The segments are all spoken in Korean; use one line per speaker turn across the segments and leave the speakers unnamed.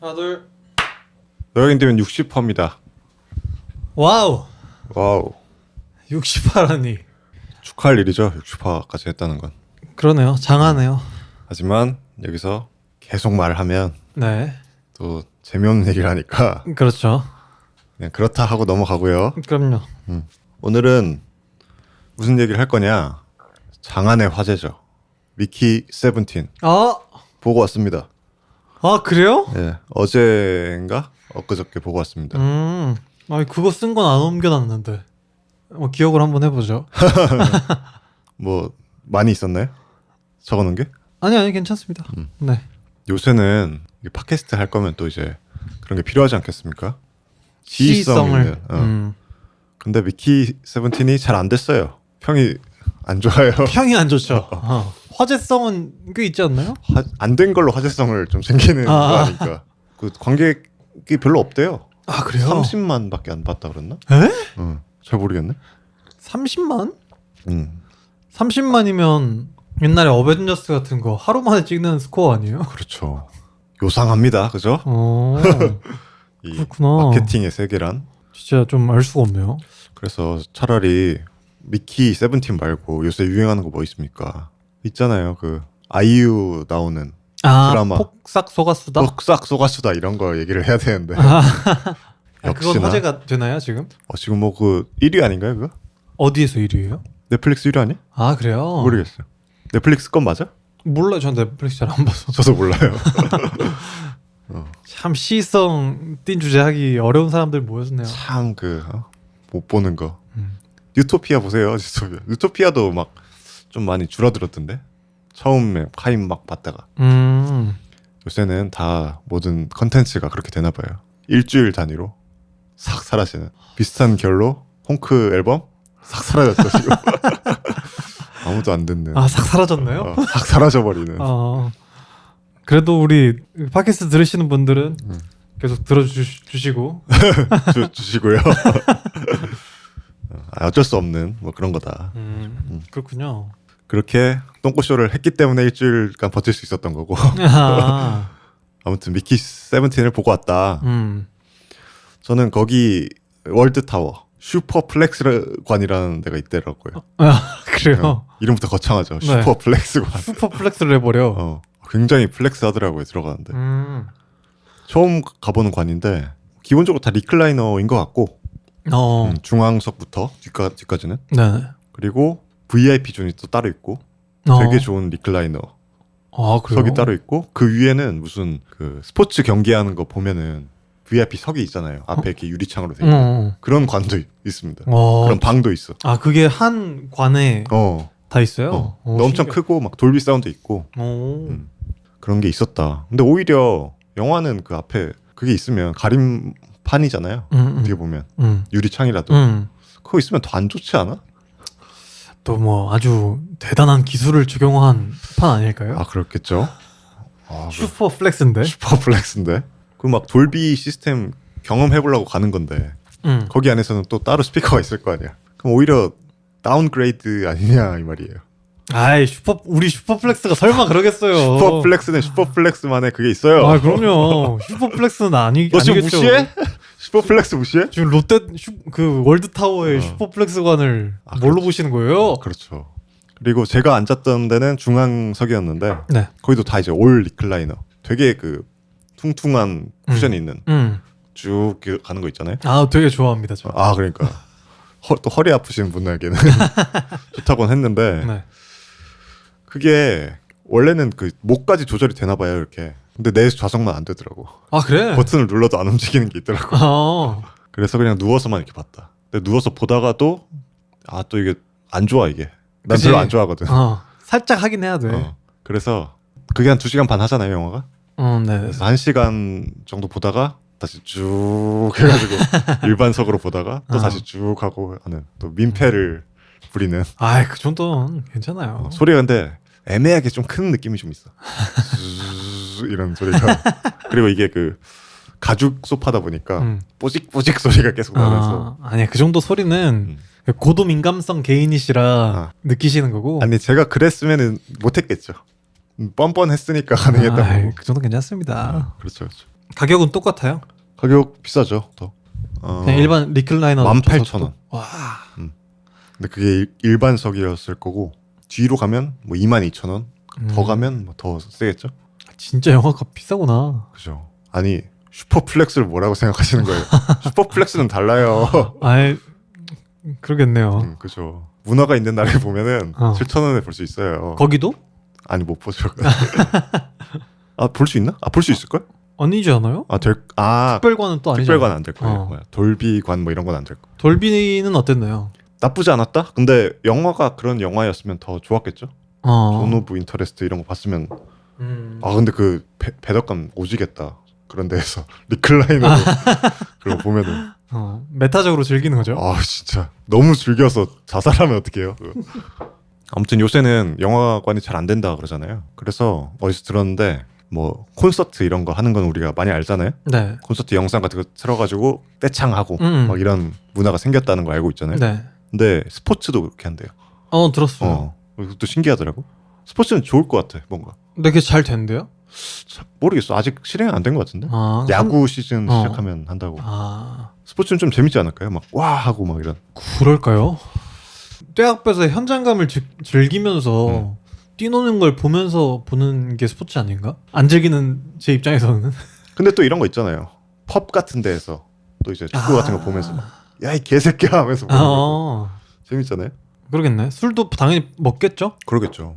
하나 둘.
노력인되면 60%입니다.
와우.
와우.
60화라니.
축하할 일이죠. 60%까지 했다는 건.
그러네요. 장하네요.
하지만 여기서 계속 말하면
네.
또 재미없는 얘기를 하니까
그렇죠.
그냥 그렇다 하고 넘어가고요.
그럼요.
오늘은 무슨 얘기를 할 거냐. 장안의 화제죠. 미키 세븐틴
아,
보고 왔습니다.
아 그래요?
예, 어제인가 엊그저께 보고 왔습니다.
아니 그거 쓴 건 안 옮겨놨는데. 기억을 한번 해보죠.
뭐 많이 있었나요? 적어놓은 게?
아니 괜찮습니다. 네.
요새는 이게 팟캐스트 할 거면 또 이제 그런 게 필요하지 않겠습니까?
시성을.
근데 미키 세븐틴이 잘 안 됐어요. 평이 안 좋아요.
평이 안 좋죠. 화제성은 꽤 있지 않나요?
안 된 걸로 화제성을 좀 챙기는 거 아니까. 그 관객이 별로 없대요.
아 그래요?
30만밖에 안 봤다 그랬나?
에?
잘 모르겠네.
30만? 30만이면 옛날에 어벤져스 같은 거 하루 만에 찍는 스코어 아니에요?
그렇죠. 요상합니다. 그죠? 이
그렇구나.
마케팅의 세계란.
진짜 좀 알 수가 없네요.
그래서 차라리 미키 세븐틴 말고 요새 유행하는 거 뭐 있습니까? 있잖아요. 그 아이유 나오는 드라마.
폭삭 속았수다?
폭삭 속았수다 이런 거 얘기를 해야 되는데.
그건 화제가 되나요 지금?
지금 뭐 그 1위 아닌가요 그거?
어디에서 1위예요?
넷플릭스 1위 아니야?
아 그래요?
모르겠어요. 넷플릭스 건 맞아?
몰라요. 전 넷플릭스 잘 안 봐서.
저도 몰라요.
참 시성 띈 주제 하기 어려운 사람들 모였네요.
참 못 보는 거. 유토피아 보세요. 유토피아도 막 좀 많이 줄어들었던데. 처음에 카인 막 봤다가. 요새는 다 모든 컨텐츠가 그렇게 되나 봐요. 일주일 단위로 싹 사라지는. 비슷한 결로 홍크 앨범 싹 사라졌죠 지금. 아무도 안 듣는.
싹 사라졌나요?
싹 사라져버리는.
그래도 우리 팟캐스트 들으시는 분들은 계속 들어주시고
주시고요. 어쩔 수 없는 뭐 그런 거다.
그렇군요.
그렇게 똥꼬쇼를 했기 때문에 일주일간 버틸 수 있었던 거고. 아무튼 미키 세븐틴을 보고 왔다. 저는 거기 월드타워 슈퍼플렉스관이라는 데가 있더라고요.
그래요?
이름부터 거창하죠.
네.
슈퍼플렉스관.
슈퍼플렉스를 해버려.
굉장히 플렉스 하더라고요. 들어가는데. 처음 가보는 관인데 기본적으로 다 리클라이너인 것 같고 중앙석부터 뒤까지는.
네.
그리고 VIP 존이 또 따로 있고 되게 좋은 리클라이너
그래요?
석이 따로 있고 그 위에는 무슨 그 스포츠 경기하는 거 보면은 VIP 석이 있잖아요. 앞에 이렇게 유리창으로 돼 있는 그런 관도 있습니다. 그런 방도 있어.
그게 한 관에 다 있어요?
근데 엄청 크고 막 돌비 사운드 있고 그런 게 있었다. 근데 오히려 영화는 그 앞에 그게 있으면 가림판이잖아요. 어떻게 보면 유리창이라도 그거 있으면 더 안 좋지 않아?
또 뭐 아주 대단한 기술을 적용한 판 아닐까요?
그렇겠죠.
슈퍼 플렉스인데?
슈퍼 플렉스인데? 그 막 돌비 시스템 경험해보려고 가는 건데 거기 안에서는 또 따로 스피커가 있을 거 아니야. 그럼 오히려 다운그레이드 아니냐 이 말이에요.
우리 슈퍼플렉스가 설마 그러겠어요.
슈퍼플렉스는 슈퍼플렉스만의 그게 있어요.
그럼요. 슈퍼플렉스는
너 지금
아니겠죠.
무시해? 슈퍼플렉스 무시해?
지금 롯데 그 월드타워의 슈퍼플렉스관을 뭘로 보시는 거예요?
그렇죠. 그리고 제가 앉았던 데는 중앙석이었는데
네.
거기도 다 이제 올 리클라이너. 되게 그 퉁퉁한 쿠션이 있는 쭉 가는 거 있잖아요.
되게 좋아합니다. 저.
그러니까 또 허리 아프신 분에게는 좋다고는 했는데
네.
그게 원래는 그 목까지 조절이 되나 봐요 이렇게. 근데 내 좌석만 안 되더라고.
그래?
버튼을 눌러도 안 움직이는 게 있더라고. 그래서 그냥 누워서만 이렇게 봤다. 근데 누워서 보다가도 또 이게 안 좋아 이게. 난
그치?
별로 안 좋아하거든.
살짝 하긴 해야 돼.
그래서 그게 한 2시간 반 하잖아요 영화가.
네.
그래서 1시간 정도 보다가 다시 쭉 해가지고 일반석으로 보다가 또 다시 쭉 하고 하는 또 민폐를 부리는.
그 정도는 괜찮아요.
소리가 근데 애매하게 좀 큰 느낌이 좀 있어. 이런 소리가. 그리고 이게 그 가죽 소파다 보니까 뽀직뽀직 소리가 계속 나면서.
아니야 그 정도 소리는 고도 민감성 개인이시라 느끼시는 거고.
아니 제가 그랬으면은 못했겠죠. 뻔뻔했으니까 가능했다고.
그 정도 괜찮습니다.
그렇죠, 그렇죠.
가격은 똑같아요?
가격 비싸죠. 더.
그냥 일반 리클라이너
18,000원.
와.
근데 그게 일반석이었을 거고 뒤로 가면 뭐 22,000원. 더 가면 뭐 더 세겠죠.
진짜 영화가 비싸구나.
그죠. 아니 슈퍼플렉스를 뭐라고 생각하시는 거예요? 슈퍼플렉스는 달라요.
아이 그러겠네요.
그죠. 문화가 있는 나라에 보면은 7,000원에 볼 수 있어요.
거기도?
아니 못 보죠. 아 볼 수 있나? 아 볼 수 있을 걸?
아니지 않아요? 특별관은 또 아니죠.
특별관 안 될 거예요. 뭐야, 돌비관 뭐 이런 건 안 될 거.
돌비는 어땠나요?
나쁘지 않았다. 근데 영화가 그런 영화였으면 더 좋았겠죠. 존 오브 인터레스트 이런 거 봤으면. 아 근데 그 배덕감 오지겠다. 그런 데에서 리클라이너로 그런 거 보면은.
메타적으로 즐기는 거죠.
아 진짜 너무 즐겨서 자살하면 어떡해요. 아무튼 요새는 영화관이 잘 안 된다 그러잖아요. 그래서 어디서 들었는데 뭐 콘서트 이런 거 하는 건 우리가 많이 알잖아요.
네.
콘서트 영상 같은 거 틀어가지고 떼창하고 막 이런 문화가 생겼다는 거 알고 있잖아요.
네.
근데 스포츠도 그렇게 한대요.
들었어요.
그것도 신기하더라고. 스포츠는 좋을 것 같아 뭔가.
근데 그게 잘 된대요?
모르겠어. 아직 실행 안 된 것 같은데. 야구 시즌 시작하면 한다고. 스포츠는 좀 재밌지 않을까요? 막 와 하고 막 이런.
그럴까요? 떼학볕의 현장감을 즐기면서 뛰노는 걸 보면서 보는 게 스포츠 아닌가? 안 즐기는 제 입장에서는.
근데 또 이런 거 있잖아요. 펍 같은 데에서 또 이제 축구 같은 거 보면서 야 이 개새끼야 하면서 보는 거 재밌잖아요.
그러겠네. 술도 당연히 먹겠죠?
그러겠죠.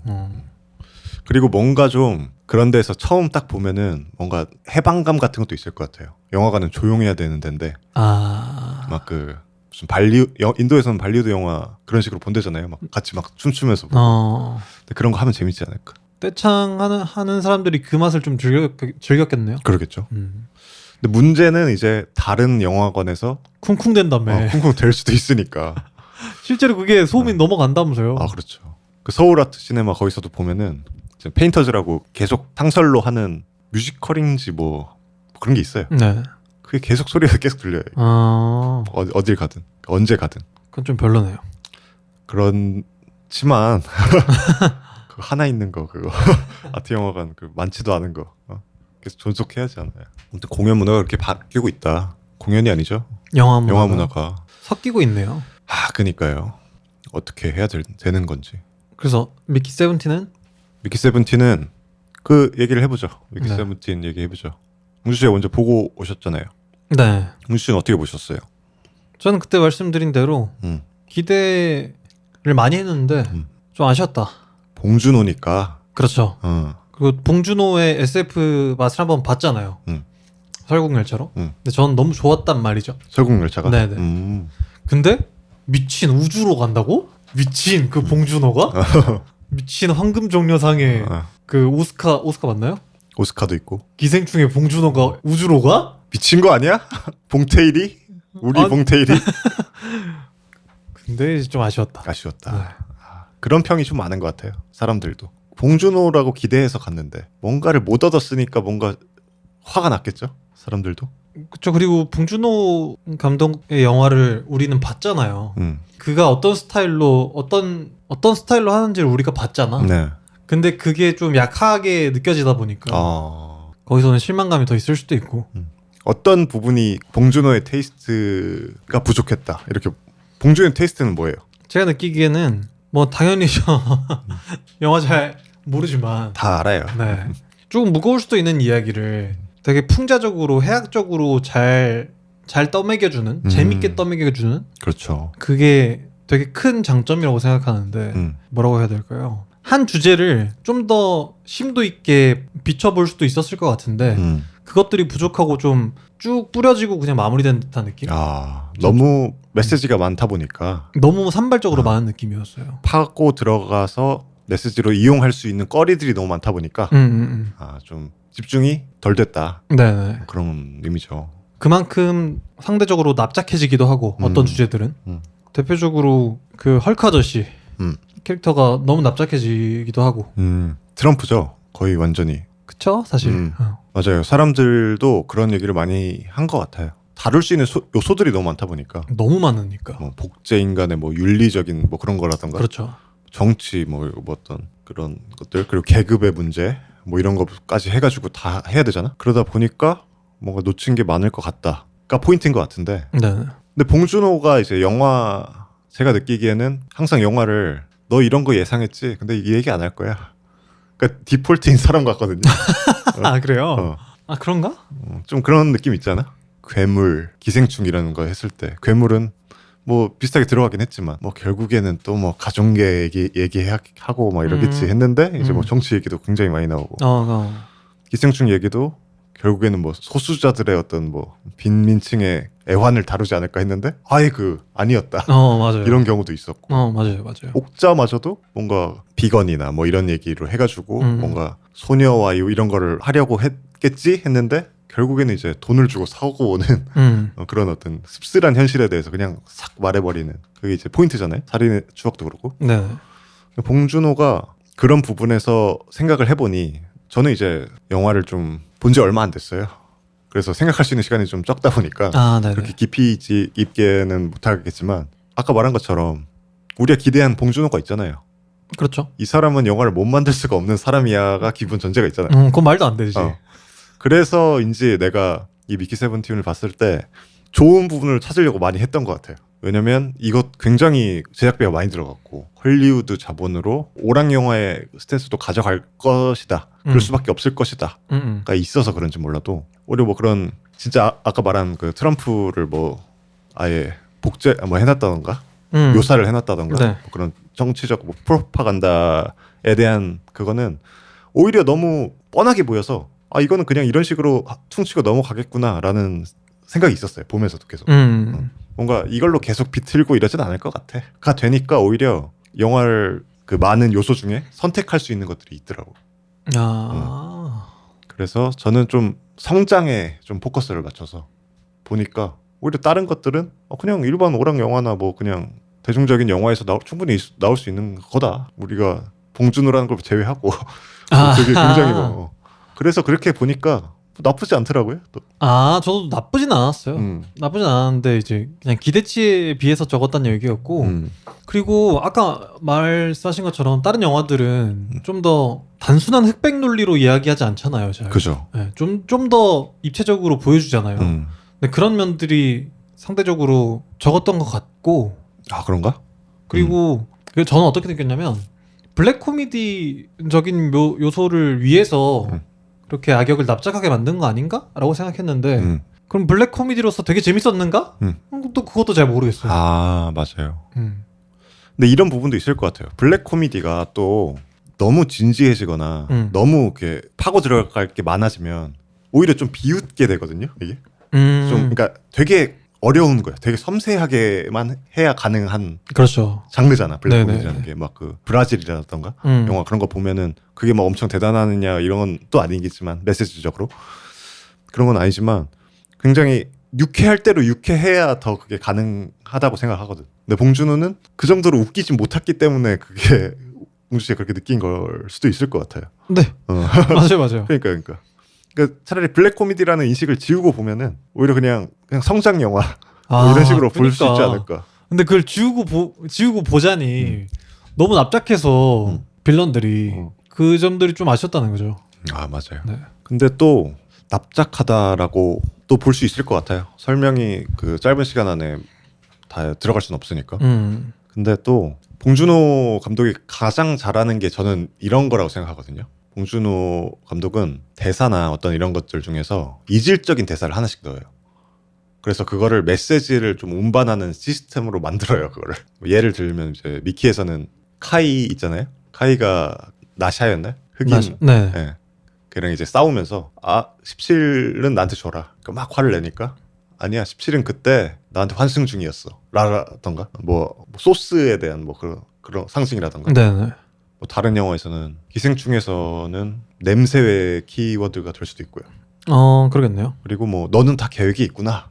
그리고 뭔가 좀 그런 데서 처음 딱 보면은 뭔가 해방감 같은 것도 있을 것 같아요. 영화관은 조용해야 되는 데인데 막 그 무슨 인도에서는 발리우드 영화 그런 식으로 본대잖아요. 막 같이 막 춤추면서 보고. 근데 그런 거 하면 재밌지 않을까.
떼창하는 사람들이 그 맛을 좀 즐겼겠네요.
그러겠죠. 근데 문제는 이제 다른 영화관에서
쿵쿵 된다며.
쿵쿵 될 수도 있으니까.
실제로 그게 소음이 넘어간다면서요.
아 그렇죠. 그 서울 아트 시네마 거기서도 보면은 페인터즈라고 계속 탕설로 하는 뮤지컬인지 뭐 그런 게 있어요.
네.
그게 계속 소리가 계속 들려요. 어딜 가든 언제 가든.
그건 좀 별로네요.
그렇지만 그 하나 있는 거 그거 아트 영화관 그 많지도 않은 거 계속 존속해야지 않아요. 아무튼 공연 문화가 그렇게 바뀌고 있다. 공연이 아니죠.
영화
문화가
섞이고 있네요.
그니까요. 어떻게 해야 되는 건지.
그래서 미키 세븐틴은
그 얘기를 해보죠. 미키 세븐틴 얘기해보죠. 웅주 씨가 먼저 보고 오셨잖아요.
네.
웅주 씨는 어떻게 보셨어요?
저는 그때 말씀드린 대로 기대를 많이 했는데 좀 아쉬웠다.
봉준호니까.
그렇죠. 그리고 봉준호의 SF 맛을 한번 봤잖아요. 설국열차로. 근데 저는 너무 좋았단 말이죠.
설국열차가?
네네. 근데 미친 우주로 간다고? 미친 그 봉준호가? 미친 황금종려상의 그 오스카 맞나요?
오스카도 있고.
기생충의 봉준호가 우주로 가?
미친 거 아니야? 봉태일이? 우리 봉태일이?
근데 좀 아쉬웠다.
네. 그런 평이 좀 많은 것 같아요. 사람들도. 봉준호라고 기대해서 갔는데 뭔가를 못 얻었으니까 뭔가 화가 났겠죠? 사람들도.
그렇죠. 그리고 봉준호 감독의 영화를 우리는 봤잖아요. 그가 어떤 스타일로 하는지를 우리가 봤잖아.
네.
근데 그게 좀 약하게 느껴지다 보니까 거기서는 실망감이 더 있을 수도 있고.
어떤 부분이 봉준호의 테이스트가 부족했다. 이렇게 봉준호의 테이스트는 뭐예요?
제가 느끼기에는 뭐 당연히 저 영화 잘 모르지만
다 알아요.
네. 조금 무거울 수도 있는 이야기를 되게 풍자적으로 해학적으로 잘 떠먹여주는 재밌게 떠먹여주는
그렇죠.
그게 되게 큰 장점이라고 생각하는데 뭐라고 해야 될까요? 한 주제를 좀 더 심도 있게 비춰볼 수도 있었을 것 같은데 그것들이 부족하고 좀 쭉 뿌려지고 그냥 마무리된 듯한 느낌?
너무 메시지가 많다 보니까
너무 산발적으로 많은 느낌이었어요.
파고 들어가서 메시지로 이용할 수 있는 거리들이 너무 많다 보니까 좀 집중이 덜 됐다.
네네.
그런 의미죠.
그만큼 상대적으로 납작해지기도 하고 어떤 주제들은 대표적으로 그 헐크 아저씨 캐릭터가 너무 납작해지기도 하고
트럼프죠. 거의 완전히.
그쵸 사실.
맞아요. 사람들도 그런 얘기를 많이 한 것 같아요. 다룰 수 있는 요소들이 너무 많다 보니까.
너무 많으니까.
뭐 복제 인간의 뭐 윤리적인 뭐 그런 거라던가.
그렇죠.
정치 뭐 어떤 그런 것들 그리고 계급의 문제 뭐 이런 것까지 해가지고 다 해야 되잖아. 그러다 보니까 뭔가 놓친 게 많을 것 같다가 포인트인 것 같은데.
네.
근데 봉준호가 이제 영화 제가 느끼기에는 항상 영화를 너 이런 거 예상했지? 근데 이 얘기 안 할 거야. 그러니까 디폴트인 사람 같거든요.
아 그래요?
어.
아 그런가?
좀 그런 느낌 있잖아. 괴물, 기생충 이라는 거 했을 때 괴물은 뭐 비슷하게 들어가긴 했지만 뭐 결국에는 또 뭐 가족계 얘기하고 막 이러겠지 했는데 이제 뭐 정치 얘기도 굉장히 많이 나오고 기생충 얘기도 결국에는 뭐 소수자들의 어떤 뭐 빈민층의 애환을 다루지 않을까 했는데 아예 아니었다.
맞아요.
이런 경우도 있었고.
맞아요.
옥자마저도 뭔가 비건이나 뭐 이런 얘기로 해가지고 뭔가 소녀와 이런 거를 하려고 했겠지 했는데 결국에는 이제 돈을 주고 사고 오는 그런 어떤 씁쓸한 현실에 대해서 그냥 싹 말해버리는 그게 이제 포인트잖아요. 살인의 추억도 그렇고.
네.
봉준호가 그런 부분에서 생각을 해보니 저는 이제 영화를 좀 본 지 얼마 안 됐어요. 그래서 생각할 수 있는 시간이 좀 적다 보니까 그렇게 깊이 있게는 못하겠지만 아까 말한 것처럼 우리가 기대한 봉준호가 있잖아요.
그렇죠.
이 사람은 영화를 못 만들 수가 없는 사람이야가 기본 전제가 있잖아요.
그건 말도 안 되지.
그래서인지 내가 이 미키 세븐틴을 봤을 때 좋은 부분을 찾으려고 많이 했던 것 같아요. 왜냐면 이것 굉장히 제작비가 많이 들어갔고 헐리우드 자본으로 오락 영화의 스탠스도 가져갈 것이다. 그럴 수밖에 없을 것이다.가 있어서 그런지 몰라도 오히려 뭐 그런 진짜 아까 말한 그 트럼프를 뭐 아예 복제 뭐 해놨다던가 묘사를 해놨다던가
네.
뭐 그런 정치적 뭐 프로파간다에 대한 그거는 오히려 너무 뻔하게 보여서 아 이거는 그냥 이런 식으로 퉁치고 넘어가겠구나라는 생각이 있었어요. 보면서도 계속 뭔가 이걸로 계속 비틀고 이러진 않을 것 같아. 가 되니까 오히려 영화를 그 많은 요소 중에 선택할 수 있는 것들이 있더라고. 그래서 저는 좀 성장에 좀 포커스를 맞춰서 보니까 오히려 다른 것들은 그냥 일반 오락 영화나 뭐 그냥 대중적인 영화에서 충분히 나올 수 있는 거다. 우리가 봉준호라는 걸 제외하고 되게 굉장히 그래서 그렇게 보니까 나쁘지 않더라고요. 또.
저도 나쁘진 않았어요. 나쁘진 않았는데 이제 그냥 기대치에 비해서 적었다는 얘기였고 그리고 아까 말씀하신 것처럼 다른 영화들은 좀 더 단순한 흑백 논리로 이야기하지 않잖아요. 잘.
그죠.
네, 좀 더 입체적으로 보여주잖아요. 근데 그런 면들이 상대적으로 적었던 것 같고
그런가?
그리고 저는 어떻게 느꼈냐면 블랙 코미디적인 요소를 위해서 그렇게 악역을 납작하게 만든 거 아닌가? 라고 생각했는데 그럼 블랙 코미디로서 되게 재밌었는가? 또 그것도 잘 모르겠어요.
맞아요. 근데 이런 부분도 있을 것 같아요. 블랙 코미디가 또 너무 진지해지거나 너무 이렇게 파고 들어갈 게 많아지면 오히려 좀 비웃게 되거든요. 이게 좀 그러니까 되게 어려운 거야. 되게 섬세하게만 해야 가능한
그렇죠.
장르잖아. 블랙 코미디라는 게 막 브라질이라던가 영화 그런 거 보면은 그게 막 엄청 대단하느냐 이런 건 또 아니겠지만 메시지적으로 그런 건 아니지만 굉장히 유쾌할 대로 유쾌해야 더 그게 가능하다고 생각하거든. 근데 봉준호는 그 정도로 웃기지 못했기 때문에 그게 봉준 씨가 그렇게 느낀 걸 수도 있을 것 같아요.
네. 맞아요.
그러니까 차라리 블랙 코미디라는 인식을 지우고 보면은 오히려 그냥 성장 영화 뭐 이런 식으로 볼 수 있지 않을까.
근데 그걸 지우고 보자니 너무 납작해서 빌런들이 그 점들이 좀 아쉬웠다는 거죠.
맞아요.
네.
근데 또 납작하다라고 또 볼 수 있을 것 같아요. 설명이 그 짧은 시간 안에 다 들어갈 수는 없으니까. 근데 또 봉준호 감독이 가장 잘하는 게 저는 이런 거라고 생각하거든요. 봉준호 감독은 대사나 어떤 이런 것들 중에서 이질적인 대사를 하나씩 넣어요. 그래서 그거를 메시지를 좀 운반하는 시스템으로 만들어요. 그거를 예를 들면 이제 미키에서는 카이 있잖아요. 카이가 나샤였나요? 흑인.
네.
걔랑 이제 싸우면서 17은 나한테 줘라. 막 화를 내니까 아니야 17은 그때 나한테 환승 중이었어. 라던가 뭐 소스에 대한 뭐 그런 상징이라던가.
네.
뭐 다른 영화에서는 기생충에서는 냄새의 키워드가 될 수도 있고요.
그러겠네요.
그리고 뭐 너는 다 계획이 있구나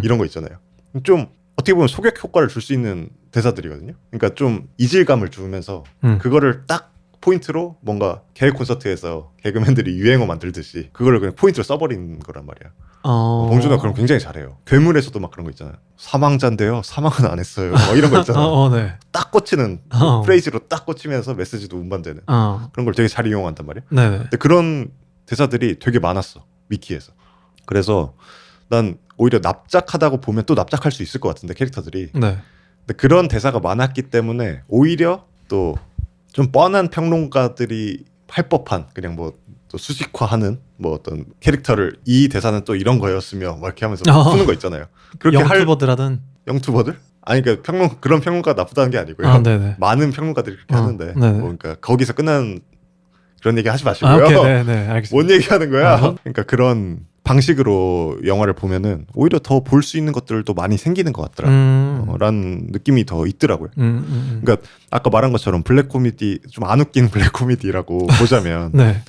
이런 거 있잖아요. 좀 어떻게 보면 소격 효과를 줄 수 있는 대사들이거든요. 그러니까 좀 이질감을 주면서 그거를 딱 포인트로 뭔가 개그 콘서트에서 개그맨들이 유행어 만들듯이 그거를 그냥 포인트로 써버리는 거란 말이야. 봉준호가 그럼 굉장히 잘해요. 괴물에서도 막 그런 거 있잖아요. 사망자인데요. 사망은 안 했어요. 막 이런 거 있잖아.
네.
딱 꽂히는 프레이즈로 딱 꽂히면서 메시지도 운반되는 그런 걸 되게 잘 이용한단 말이야.
네.
근데 그런 대사들이 되게 많았어. 미키에서. 그래서 난 오히려 납작하다고 보면 또 납작할 수 있을 것 같은데 캐릭터들이.
네.
근데 그런 대사가 많았기 때문에 오히려 또 좀 뻔한 평론가들이 할 법한 그냥 뭐 또 수식화하는 뭐 어떤 캐릭터를 이 대사는 또 이런 거였으며 막 이렇게 하면서 푸는 거 있잖아요. 그렇게
영투버들하든
영투버들? 아니 그러니까 그런 평론가 나쁘다는 게 아니고요.
아, 네네.
많은 평론가들이 그렇게 하는데
네네.
뭐 그러니까 거기서 끝나는 그런 얘기 하지 마시고요.
아, 오케이, 네네, 알겠습니다.
뭔 얘기하는 거야?
아,
그러니까 그런 방식으로 영화를 보면은 오히려 더 볼 수 있는 것들도 많이 생기는 것 같더라. 라는 느낌이 더 있더라고요. 그러니까 아까 말한 것처럼 블랙 코미디 좀 안 웃긴 블랙 코미디라고 보자면
네.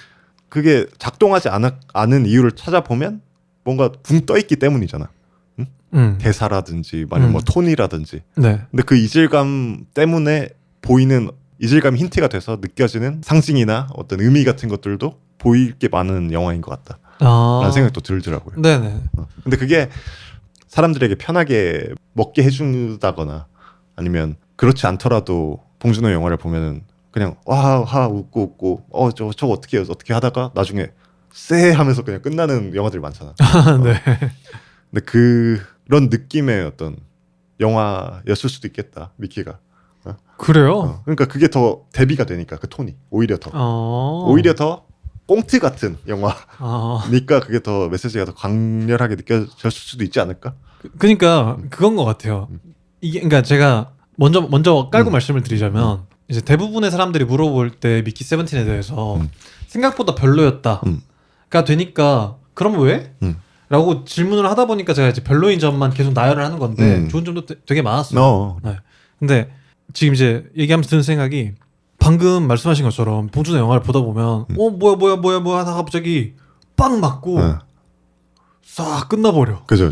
그게 작동하지 않은 이유를 찾아보면 뭔가 붕 떠 있기 때문이잖아. 대사라든지 아니면 뭐 톤이라든지.
네.
근데 그 이질감 때문에 보이는 이질감이 힌트가 돼서 느껴지는 상징이나 어떤 의미 같은 것들도 보일 게 많은 영화인 것 같다. 라는 생각도 들더라고요.
네네.
근데 그게 사람들에게 편하게 먹게 해준다거나 아니면 그렇지 않더라도 봉준호 영화를 보면은 그냥 와하 웃고 저거 어떻게 하다가 나중에 쎄 하면서 그냥 끝나는 영화들이 많잖아.
네.
근데 그런 느낌의 어떤 영화였을 수도 있겠다. 미키가.
그래요?
그러니까 그게 더 대비가 되니까 그 톤이 오히려 더 꽁트 같은 영화니까 그게 더 메시지가 더 강렬하게 느껴졌을 수도 있지 않을까?
그러니까 그건 것 같아요. 이게 그러니까 제가 먼저 깔고 말씀을 드리자면 이제 대부분의 사람들이 물어볼 때 미키 세븐틴에 대해서 생각보다 별로였다가 되니까 그럼 왜? 라고 질문을 하다 보니까 제가 이제 별로인 점만 계속 나열을 하는 건데 좋은 점도 되게 많았어요. 네. 근데 지금 이제 얘기하면서 드는 생각이 방금 말씀하신 것처럼 봉준호 영화를 보다 보면 뭐야 하다가 갑자기 빵 맞고 싹 끝나버려.
그죠.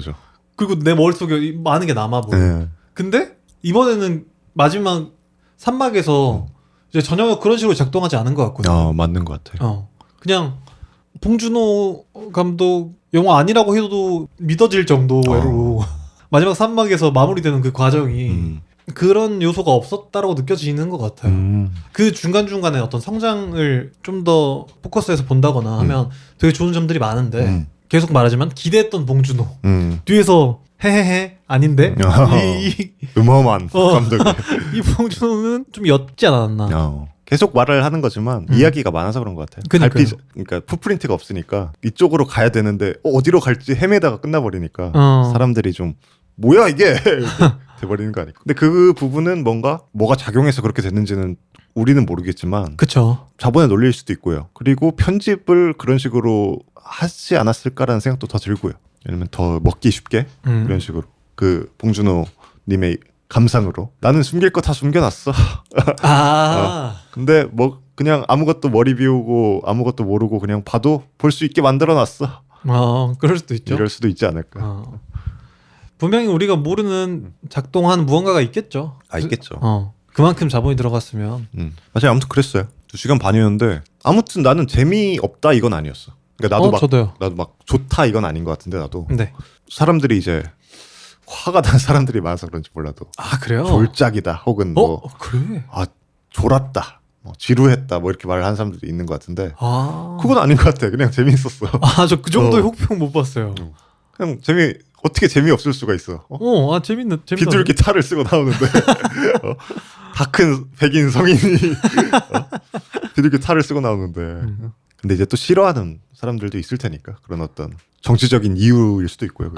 그리고 내 머릿속에 많은 게 남아버려. 근데 이번에는 마지막 3막에서 이제 전혀 그런 식으로 작동하지 않은 것 같거든요.
맞는 것 같아요.
그냥 봉준호 감독 영화 아니라고 해도 믿어질 정도로 마지막 3막에서 마무리되는 그 과정이 그런 요소가 없었다라고 느껴지는 것 같아요. 그 중간중간에 어떤 성장을 좀 더 포커스해서 본다거나 하면 되게 좋은 점들이 많은데 계속 말하지만 기대했던 봉준호 뒤에서 헤헤헤 아닌데
음험한 감독이
이 봉준호는 좀 옅지 않았나.
계속 말을 하는 거지만 이야기가 많아서 그런 것 같아요. 그러니까 풋프린트가 없으니까 이쪽으로 가야 되는데 어디로 갈지 헤매다가 끝나버리니까 사람들이 좀 뭐야 이게 돼버리는 거 아닐까. 근데 그 부분은 뭐가 작용해서 그렇게 됐는지는 우리는 모르겠지만
그쵸.
자본의 논리일 수도 있고요. 그리고 편집을 그런 식으로 하지 않았을까라는 생각도 더 들고요. 왜냐면 더 먹기 쉽게 그런 식으로 그 봉준호 님의 감상으로 나는 숨길 거 다 숨겨놨어. 근데 뭐 그냥 아무것도 머리 비우고 아무것도 모르고 그냥 봐도 볼 수 있게 만들어놨어.
그럴 수도 있죠.
이럴 수도 있지 않을까.
분명히 우리가 모르는 작동한 무언가가 있겠죠.
있겠죠.
그만큼 자본이 들어갔으면.
맞아요. 아무튼 그랬어요. 2시간 반이었는데 아무튼 나는 재미없다 이건 아니었어. 그러니까 나도 막 좋다 이건 아닌 것 같은데 나도.
네.
사람들이 이제 화가 난 사람들이 많아서 그런지 몰라도.
그래요?
졸작이다 혹은
그래?
졸았다. 지루했다 뭐 이렇게 말을 하는 사람들이 있는 것 같은데 그건 아닌 것 같아. 그냥 재미있었어.
저 그 정도의 혹평 못 봤어요.
그냥 어떻게 재미없을 수가 있어.
재밌네.
비둘기 탈을 쓰고 나오는데 다 큰 백인 성인이 비둘기 탈을 쓰고 나오는데 근데 이제 또 싫어하는 사람들도 있을 테니까 그런 어떤 정치적인 이유일 수도 있고요.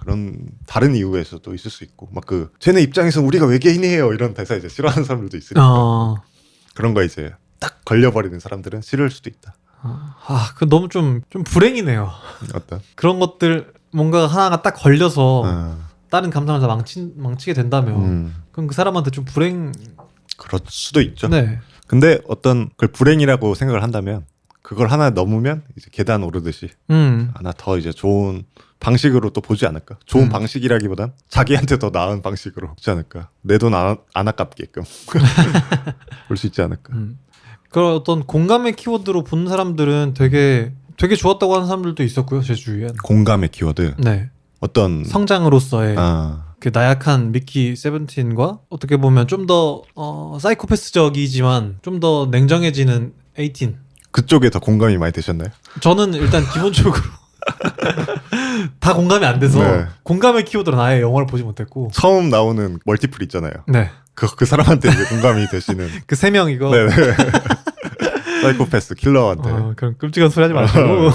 그런 다른 이유에서도 있을 수 있고 막 쟤네 입장에서 우리가 외계인이에요 이런 대사 이제 싫어하는 사람들도 있으니까 그런 거 이제 딱 걸려버리는 사람들은 싫을 수도 있다.
그 너무 좀 불행이네요.
어떤
그런 것들 뭔가 하나가 딱 걸려서 다른 감상을 다 망치게 된다면 그럼 그 사람한테 좀 불행.
그럴 수도 있죠.
네.
근데 어떤 그걸 불행이라고 생각을 한다면 그걸 하나 넘으면 이제 계단 오르듯이 하나 더 이제 좋은 방식으로 또 보지 않을까. 좋은 방식이라기보단 자기한테 더 나은 방식으로 보지 않을까. 내 돈 안 아깝게끔 볼 수 있지 않을까.
그런 어떤 공감의 키워드로 본 사람들은 되게 좋았다고 하는 사람들도 있었고요. 제 주위엔.
공감의 키워드.
네.
어떤
성장으로서의 그 나약한 미키 세븐틴과 어떻게 보면 좀 더 사이코패스적이지만 좀 더 냉정해지는 18.
그쪽에 더 공감이 많이 되셨나요?
저는 일단 기본적으로 다 공감이 안 돼서
네.
공감의 키워드는 아예 영화를 보지 못했고
처음 나오는 멀티플 있잖아요.
네.
그 사람한테 이제 공감이 되시는.
그 세 명 이거
네네. 사이코패스 킬러한테.
그런 끔찍한 소리 하지 마시고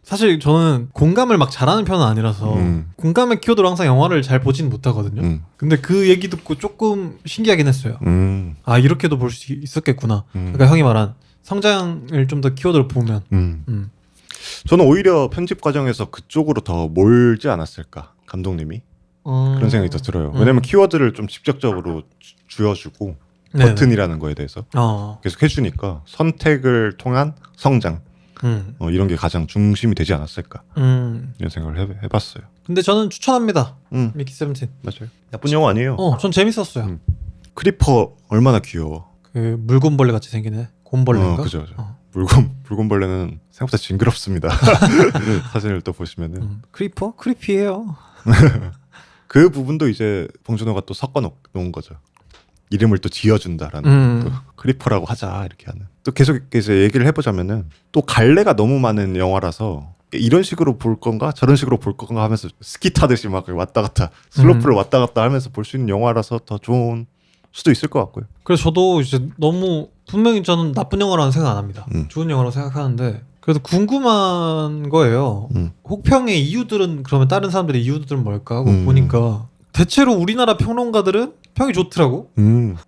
사실 저는 공감을 막 잘하는 편은 아니라서 공감의 키워드로 항상 영화를 잘 보진 못하거든요. 근데 그 얘기 듣고 조금 신기하긴 했어요. 아 이렇게도 볼 수 있었겠구나. 그러니까 형이 말한 성장을 좀 더 키워드로 보면
저는 오히려 편집 과정에서 그쪽으로 더 몰지 않았을까, 감독님이. 그런 생각이 더 들어요. 왜냐면 키워드를 좀 직접적으로 주어주고 버튼이라는 거에 대해서 계속 해주니까 선택을 통한 성장 이런 게 가장 중심이 되지 않았을까 이런 생각을 해봤어요.
근데 저는 추천합니다. 미키 17
맞아요. 나쁜 영화 아니에요.
전 재밌었어요.
크리퍼 얼마나 귀여워.
그 물곰벌레 같이 생긴 애 곰벌레인가?
그죠. 물곰벌레는 생각보다 징그럽습니다. 사진을 또 보시면은
크리퍼? 크리피해요.
그 부분도 이제 봉준호가 또 섞어 놓은 거죠. 이름을 또 지어준다라는 또 크리퍼라고 하자 이렇게 하는. 또 계속 이제 얘기를 해보자면은 또 갈래가 너무 많은 영화라서 이런 식으로 볼 건가 저런 식으로 볼 건가 하면서 스키 타듯이 막 왔다 갔다 슬로프를 왔다 갔다 하면서 볼 수 있는 영화라서 더 좋은 수도 있을 것 같고요.
그래서 저도 이제 너무 분명히 저는 나쁜 영화라는 생각 안 합니다. 좋은 영화라고 생각하는데 그래도 궁금한 거예요. 혹평의 이유들은 그러면 다른 사람들의 이유들은 뭘까 하고 보니까 대체로 우리나라 평론가들은 평이 좋더라고.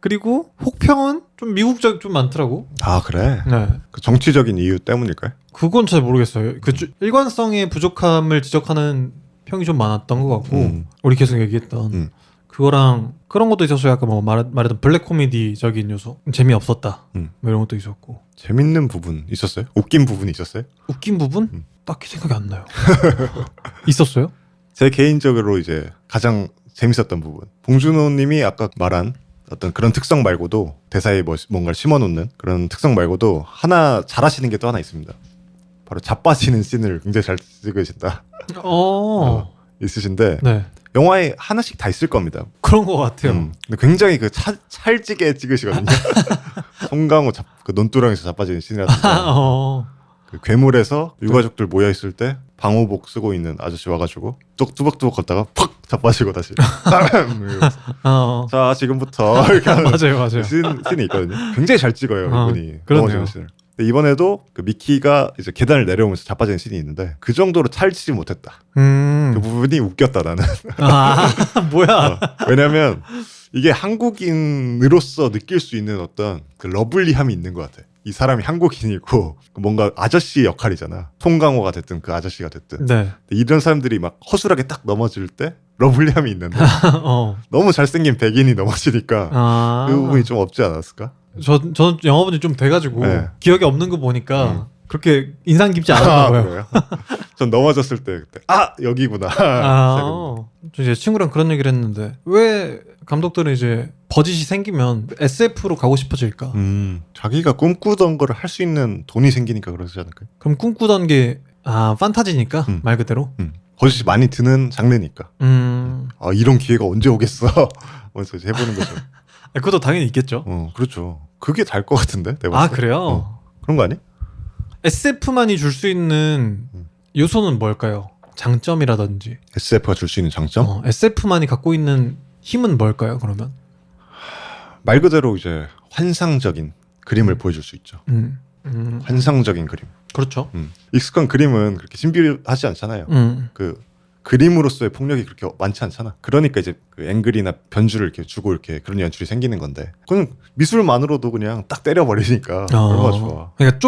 그리고 혹평은 좀 미국적 좀 많더라고.
아 그래?
네.
그 정치적인 이유 때문일까요?
그건 잘 모르겠어요. 그 일관성의 부족함을 지적하는 평이 좀 많았던 것 같고 우리 계속 얘기했던 그거랑 그런 것도 있었어요. 아까 뭐 말했던 블랙 코미디적인 요소 재미없었다 뭐 이런 것도 있었고.
재밌는 부분 있었어요? 웃긴 부분이 있었어요?
웃긴 부분? 딱히 생각이 안 나요. 있었어요?
제 개인적으로 이제 가장 재밌었던 부분, 봉준호님이 아까 말한 어떤 그런 특성 말고도 대사에 뭔가를 심어놓는 그런 특성 말고도 하나 잘하시는 게 또 하나 있습니다. 바로 자빠지는 씬을 굉장히 잘 찍으신다. 있으신데
네.
영화에 하나씩 다 있을 겁니다.
그런 것 같아요.
근데 굉장히 그 찰지게 찍으시거든요. 송강호 그 논두렁에서 자빠지는 씬이라든가 그 괴물에서 유가족들 모여 있을 때 방호복 쓰고 있는 아저씨 와가지고 뚜벅뚜벅 걷다가 팍 자빠지고 다시 자 지금부터 이렇게 하는
맞아요.
씬이 있거든요. 굉장히 잘 찍어요 이분이.
그렇네요.
근데 이번에도 그 미키가 이제 계단을 내려오면서 자빠지는 씬이 있는데 그 정도로 찰지지 못했다. 그 부분이 웃겼다 나는.
뭐야?
왜냐면 이게 한국인으로서 느낄 수 있는 어떤 그 러블리함이 있는 것 같아. 이 사람이 한국인이고 뭔가 아저씨 역할이잖아. 송강호가 됐든 그 아저씨가 됐든.
네.
이런 사람들이 막 허술하게 딱 넘어질 때 러블리함이 있는데 너무 잘생긴 백인이 넘어지니까 그 부분이 좀 없지 않았을까?
저는 영화 본지 좀 돼가지고
네.
기억이 없는 거 보니까 그렇게 인상 깊지 않았나 봐요.
전 넘어졌을 때 그때 여기구나.
이제 친구랑 그런 얘기를 했는데 왜 감독들은 이제 버짓이 생기면 SF로 가고 싶어질까?
자기가 꿈꾸던 거를 할 수 있는 돈이 생기니까 그러지 않을까요?
그럼 꿈꾸던 게 판타지니까 말 그대로.
버짓이 많이 드는 장르니까. 이런 기회가 언제 오겠어? 먼저 이제 해보는 거죠.
그것도 당연히 있겠죠.
그렇죠. 그게 달 것 같은데. 내가
그래요?
그런 거 아니?
SF만이 줄 수 있는 요소는 뭘까요? 장점이라든지.
SF가 줄 수 있는 장점?
SF만이 갖고 있는 힘은 뭘까요? 그러면
말 그대로 이제 환상적인 그림을 보여줄 수 있죠. 환상적인 그림.
그렇죠.
익숙한 그림은 그렇게 신비하지 않잖아요. 그 그림으로서의 폭력이 그렇게 많지 않잖아. 그러니까 이제 그 앵글이나 변주를 이렇게 주고 이렇게 그런 연출이 생기는 건데, 그건 미술만으로도 그냥 딱 때려버리니까 얼마나 좋아.
그러니까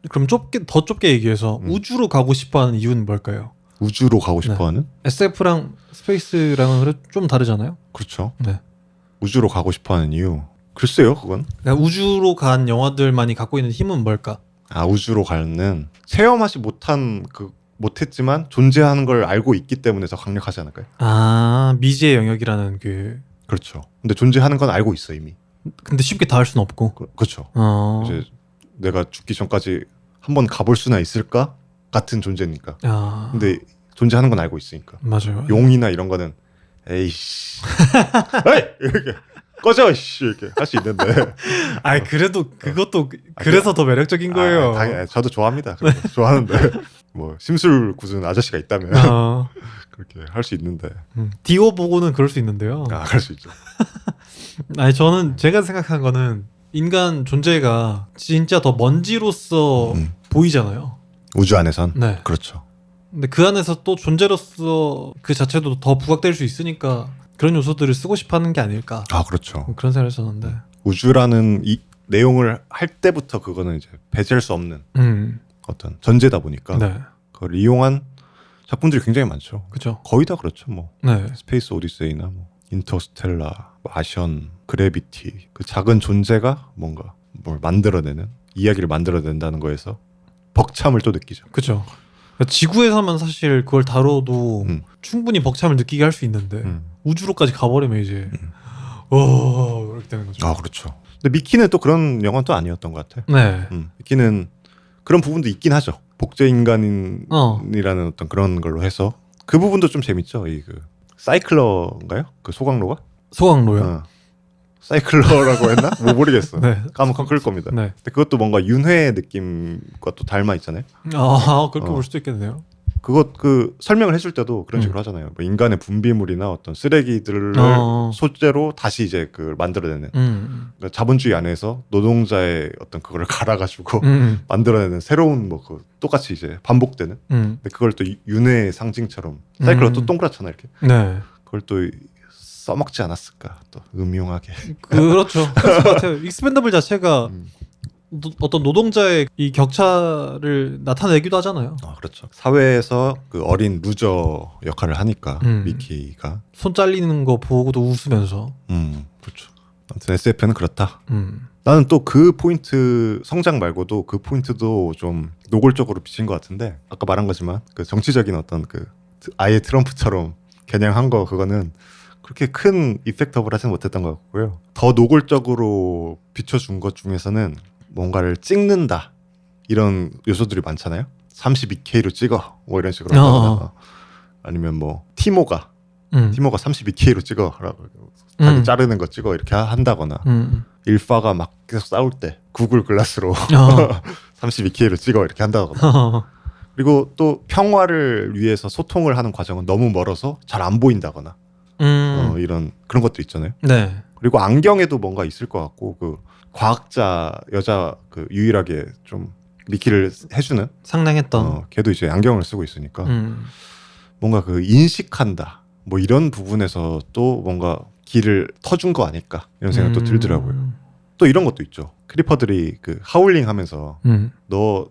그럼 더 좁게 얘기해서 우주로 가고 싶어하는 이유는 뭘까요?
우주로 가고 싶어하는?
SF랑 스페이스랑은 좀 다르잖아요.
그렇죠.
네.
우주로 가고 싶어하는 이유. 글쎄요, 그건.
그러니까 우주로 간 영화들만이 갖고 있는 힘은 뭘까?
우주로 가는 체험하지 못했지만 존재하는 걸 알고 있기 때문에 더 강력하지 않을까요?
미지의 영역이라는 그.
그렇죠. 근데 존재하는 건 알고 있어 이미.
근데 쉽게 닿을 수는 없고.
그렇죠. 이제 내가 죽기 전까지 한번 가볼 수나 있을까 같은 존재니까. 근데 존재하는 건 알고 있으니까.
맞아요.
용이나 이런 거는 에이씨, 에이! 이렇게 꺼져 씨 이렇게 할 수 있는데.
그래도 그것도 그래서 더 매력적인 거예요.
당연히 저도 좋아합니다. 좋아하는데 뭐 심술 굳은 아저씨가 있다면 그렇게 할 수 있는데
디오 보고는 그럴 수 있는데요.
그럴 수 있죠.
아니 저는 제가 생각한 거는 인간 존재가 진짜 더 먼지로서 보이잖아요.
우주 안에선
네.
그렇죠.
근데 그 안에서 또 존재로서 그 자체도 더 부각될 수 있으니까 그런 요소들을 쓰고 싶어하는 게 아닐까.
그렇죠.
그런 생각을 했었는데
우주라는 이 내용을 할 때부터 그거는 이제 배제할 수 없는 어떤 전제다 보니까
네.
그걸 이용한 작품들이 굉장히 많죠.
그죠.
거의 다 그렇죠. 뭐
네.
스페이스 오디세이나 뭐 인터스텔라, 마션, 그래비티 그 작은 존재가 뭔가 뭘 만들어내는 이야기를 만들어낸다는 거에서 벅참을 또 느끼죠.
그죠. 지구에서만 사실 그걸 다뤄도 충분히 벅참을 느끼게 할 수 있는데 우주로까지 가버리면 이제 이렇게 되는 거죠.
그렇죠. 근데 미키는 또 그런 영화는 또 아니었던 것 같아.
네.
미키는 그런 부분도 있긴 하죠. 복제 인간이라는 어떤 그런 걸로 해서 그 부분도 좀 재밌죠. 이 그 사이클러인가요? 그 소강로가?
소강로요.
사이클러라고 했나? 뭐 모르겠어.
네.
까먹고 끌 겁니다.
네.
근데 그것도 뭔가 윤회 느낌과 또 닮아 있잖아요.
그렇게 볼 수도 있겠네요.
그것 그 설명을 해줄 때도 그런 식으로 하잖아요. 뭐 인간의 분비물이나 어떤 쓰레기들을 소재로 다시 이제 그 만들어내는 그러니까 자본주의 안에서 노동자의 어떤 그거를 갈아가지고 만들어내는 새로운 뭐 그 똑같이 이제 반복되는. 근데 그걸 또 윤회의 상징처럼 사이클러 또 동그랗잖아 이렇게.
네.
그걸 또 써먹지 않았을까 또 음흉하게.
그렇죠. 그럴 것 같아요. 익스펜더블 자체가 어떤 노동자의 이 격차를 나타내기도 하잖아요.
그렇죠. 사회에서 그 어린 루저 역할을 하니까 미키가
손 잘리는 거 보고도 웃으면서.
그렇죠. 아무튼 SF는 그렇다. 나는 또 그 포인트 성장 말고도 그 포인트도 좀 노골적으로 비친 것 같은데 아까 말한 거지만 그 정치적인 어떤 그 아예 트럼프처럼 겨냥한 거 그거는 그렇게 큰 이펙터블 하지는 못했던 것 같고요. 더 노골적으로 비춰준 것 중에서는 뭔가를 찍는다 이런 요소들이 많잖아요. 32K로 찍어 뭐 이런 식으로 한다거나 아니면 뭐 티모가 32K로 찍어라고 자기 자르는 거 찍어 이렇게 한다거나 일파가 막 계속 싸울 때 구글 글라스로 32K로 찍어 이렇게 한다거나 그리고 또 평화를 위해서 소통을 하는 과정은 너무 멀어서 잘 안 보인다거나 이런 그런 것도 있잖아요.
네.
그리고 안경에도 뭔가 있을 것 같고 그 과학자 여자 그 유일하게 좀 미키를 해주는
상냥했던
걔도 이제 안경을 쓰고 있으니까 뭔가 그 인식한다 뭐 이런 부분에서 또 뭔가 길을 터준 거 아닐까 이런 생각도 들더라고요. 또 이런 것도 있죠. 크리퍼들이 그 하울링 하면서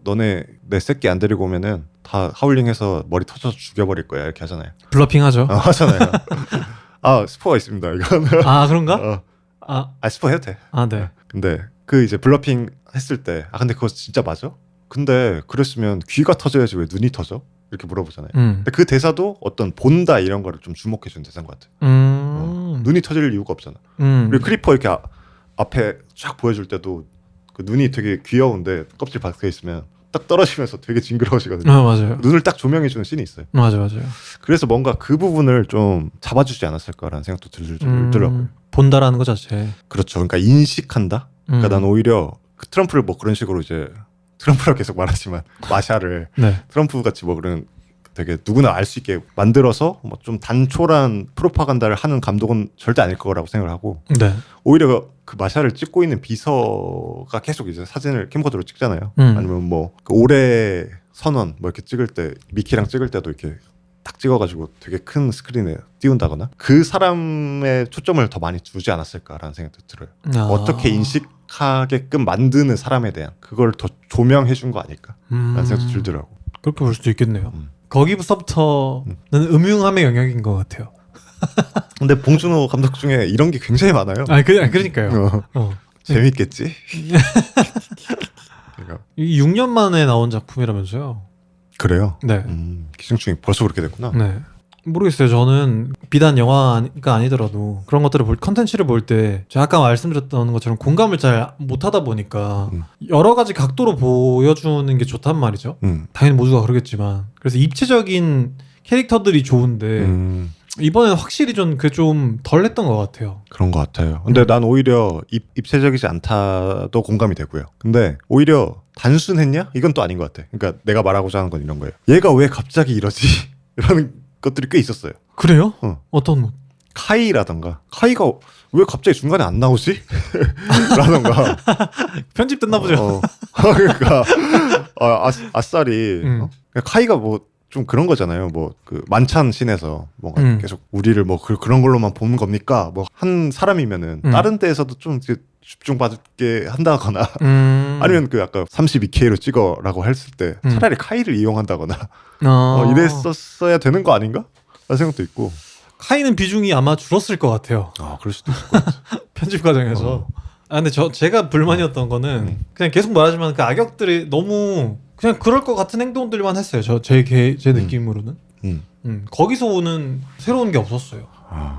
너네 내 새끼 안 데리고 오면은 다 하울링해서 머리 터져서 죽여버릴 거야 이렇게 하잖아요.
블러핑 하죠.
하잖아요. 스포가 있습니다 이거는.
그런가?
스포 해도 돼.
네.
근데 그 이제 블러핑 했을 때 근데 그거 진짜 맞아? 근데 그랬으면 귀가 터져야지 왜 눈이 터져? 이렇게 물어보잖아요. 근데 그 대사도 어떤 본다 이런 거를 좀 주목해준 대사인 것 같아요. 눈이 터질 이유가 없잖아. 그리고 크리퍼 이렇게 앞에 쫙 보여줄 때도 그 눈이 되게 귀여운데 껍질 박혀 있으면 딱 떨어지면서 되게 징그러워지거든요.
맞아요.
눈을 딱 조명해주는 씬이 있어요.
맞아요.
그래서 뭔가 그 부분을 좀 잡아주지 않았을까라는 생각도 들더라고요.
본다라는 것 자체.
그렇죠. 그러니까 인식한다. 그러니까 난 오히려 그 트럼프를 뭐 그런 식으로 이제 트럼프라고 계속 말하지만 마샤를
네.
트럼프 같이 뭐 그런 되게 누구나 알 수 있게 만들어서 뭐 좀 단촐한 프로파간다를 하는 감독은 절대 아닐 거라고 생각을 하고
네.
오히려 그 마샤를 찍고 있는 비서가 계속 이제 사진을 캠코더로 찍잖아요. 아니면 뭐 그 올해 선언 뭐 이렇게 찍을 때 미키랑 찍을 때도 이렇게 딱 찍어가지고 되게 큰 스크린에 띄운다거나 그 사람의 초점을 더 많이 두지 않았을까라는 생각도 들어요. 어떻게 인식하게끔 만드는 사람에 대한 그걸 더 조명해준 거 아닐까라는 생각도 들더라고.
그렇게 볼 수도 있겠네요. 거기서부터는 음흉함의 영역인 것 같아요.
근데 봉준호 감독 중에 이런 게 굉장히 많아요.
그러니까요.
재밌겠지?
이 6년 만에 나온 작품이라면서요.
그래요?
네.
기생충이 벌써 그렇게 됐구나.
네. 모르겠어요. 저는 비단 영화가 아니더라도 그런 것들을 컨텐츠를 볼 때 제가 아까 말씀드렸던 것처럼 공감을 잘 못하다 보니까 여러 가지 각도로 보여주는 게 좋단 말이죠. 당연히 모두가 그러겠지만 그래서 입체적인 캐릭터들이 좋은데 이번엔 확실히 좀 덜 했던 것 같아요.
그런 것 같아요. 근데 난 오히려 입체적이지 않다도 공감이 되고요. 근데 오히려 단순했냐? 이건 또 아닌 것 같아. 그러니까 내가 말하고자 하는 건 이런 거예요. 얘가 왜 갑자기 이러지? 이런 것들이 꽤 있었어요.
그래요? 어떤 뭐?
카이라던가 카이가 왜 갑자기 중간에 안 나오지? 라던가
편집됐나 보죠.
그러니까 아싸리 카이가 뭐 좀 그런 거잖아요. 뭐 그 만찬 씬에서 뭔가 계속 우리를 뭐 그런 걸로만 보는 겁니까? 뭐 한 사람이면은 다른 데에서도 좀 집중 받게 한다거나 아니면 그 아까 32K로 찍어라고 했을 때 차라리 카이를 이용한다거나 이랬었어야 되는 거 아닌가? 라는 생각도 있고.
카이는 비중이 아마 줄었을 것 같아요.
그럴 수도 있을 것 같아.
편집 과정에서. 근데 제가 불만이었던 거는 그냥 계속 말하지만 그 악역들이 너무 그냥 그럴 것 같은 행동들만 했어요. 제 느낌으로는. 거기서 오는 새로운 게 없었어요.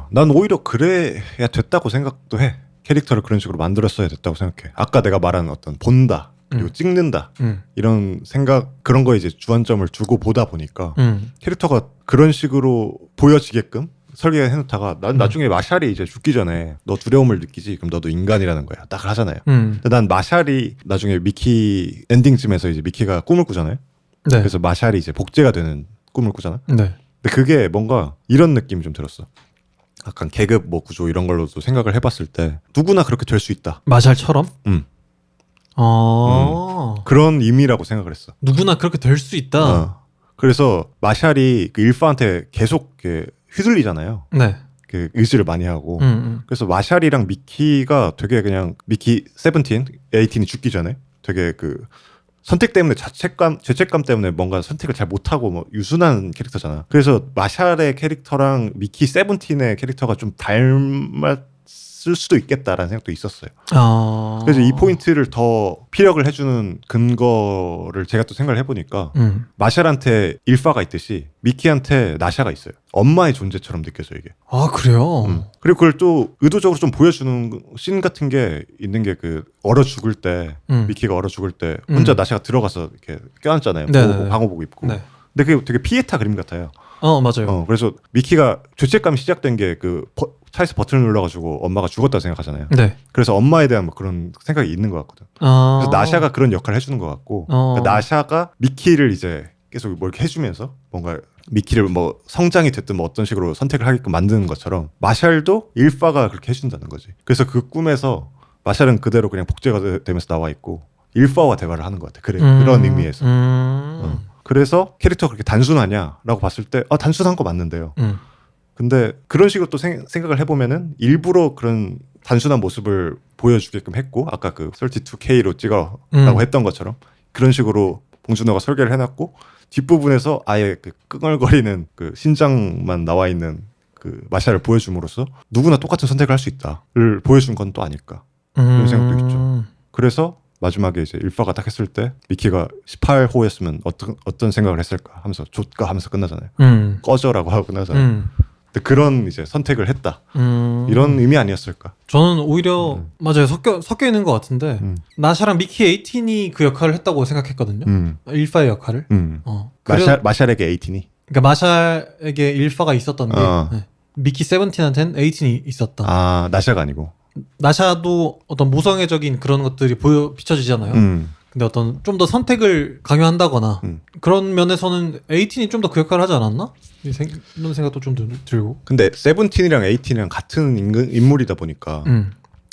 난 오히려 그래야 됐다고 생각도 해. 캐릭터를 그런 식으로 만들었어야 됐다고 생각해. 아까 내가 말한 어떤 본다 그리고 찍는다 이런 생각 그런 거에 이제 주안점을 두고 보다 보니까 캐릭터가 그런 식으로 보여지게끔 설계해 놓다가 난 나중에 마샬이 이제 죽기 전에 너 두려움을 느끼지? 그럼 너도 인간이라는 거야. 딱 하잖아요. 근데 난 마샬이 나중에 미키 엔딩쯤에서 이제 미키가 꿈을 꾸잖아요.
네.
그래서 마샬이 이제 복제가 되는 꿈을 꾸잖아.
네.
근데 그게 뭔가 이런 느낌이 좀 들었어. 약간 계급 뭐 구조 이런 걸로도 생각을 해봤을 때 누구나 그렇게 될 수 있다.
마샬처럼?
그런 의미라고 생각을 했어.
누구나 그렇게 될 수 있다.
그래서 마샬이 그 일파한테 계속 휘둘리잖아요.
네.
그 의지를 많이 하고. 그래서 마샬이랑 미키가 되게 그냥 미키 17, 18이 죽기 전에 되게 그 선택 때문에 죄책감 때문에 뭔가 선택을 잘 못하고 뭐 유순한 캐릭터잖아. 그래서 마샬의 캐릭터랑 미키 17의 캐릭터가 좀 닮았을 수도 있겠다라는 생각도 있었어요. 그래서 이 포인트를 더 피력을 해주는 근거를 제가 또 생각을 해보니까 마샬한테 일파가 있듯이 미키한테 나샤가 있어요. 엄마의 존재처럼 느껴져요 이게.
그래요?
그리고 그걸 또 의도적으로 좀 보여주는 씬 같은 게 있는 게 그 얼어 죽을 때 미키가 얼어 죽을 때 혼자 나샤가 들어가서 이렇게 껴안잖아요. 방호복 입고.
네.
근데 그게 되게 피에타 그림 같아요.
맞아요.
그래서 미키가 죄책감이 시작된 게 그 차에서 버튼을 눌러가지고 엄마가 죽었다 생각하잖아요.
네.
그래서 엄마에 대한 뭐 그런 생각이 있는 것 같거든. 그래서 나샤가 그런 역할을 해주는 것 같고, 그러니까 나샤가 미키를 이제 계속 뭐 이렇게 해주면서 뭔가 미키를 뭐 성장이 됐든 뭐 어떤 식으로 선택을 하게끔 만드는 것처럼 마샬도 일파가 그렇게 해준다는 거지. 그래서 그 꿈에서 마샬은 그대로 그냥 복제가 되면서 나와 있고 일파와 대화를 하는 것 같아. 그런 의미에서. 그래서 캐릭터가 그렇게 단순하냐라고 봤을 때 단순한 거 맞는데요. 근데 그런 식으로 또 생각을 해보면은 일부러 그런 단순한 모습을 보여주게끔 했고 아까 그 32K로 찍어라고 했던 것처럼 그런 식으로 봉준호가 설계를 해놨고 뒷부분에서 아예 그 끙얼거리는 그 신장만 나와 있는 그 마샬을 보여줌으로써 누구나 똑같은 선택을 할 수 있다를 보여준 건 또 아닐까 그런 생각도 있죠. 그래서 마지막에 이제 일파가 딱 했을 때 미키가 18호였으면 어떤 생각을 했을까 하면서 좆가 하면서 끝나잖아요. 꺼져라고 하고 끝나잖아요. 근데 그런 이제 선택을 했다. 이런 의미 아니었을까? 저는
오히려 맞아요. 섞여 있는 것 같은데 나샤랑 미키 18이 그 역할을 했다고 생각했거든요. 일파의 역할을.
마샬에게 18이?
그러니까 마샬에게 일파가 있었던 게 네. 미키 17한테는 18이 있었다.
나샤가 아니고.
나샤도 어떤 모성애적인 그런 것들이 비춰지잖아요. 근데 어떤 좀 더 선택을 강요한다거나 그런 면에서는 18이 좀 더 그 역할을 하지 않았나? 이런 생각도 좀 들고.
근데 17이랑 18이랑 같은 인물이다 보니까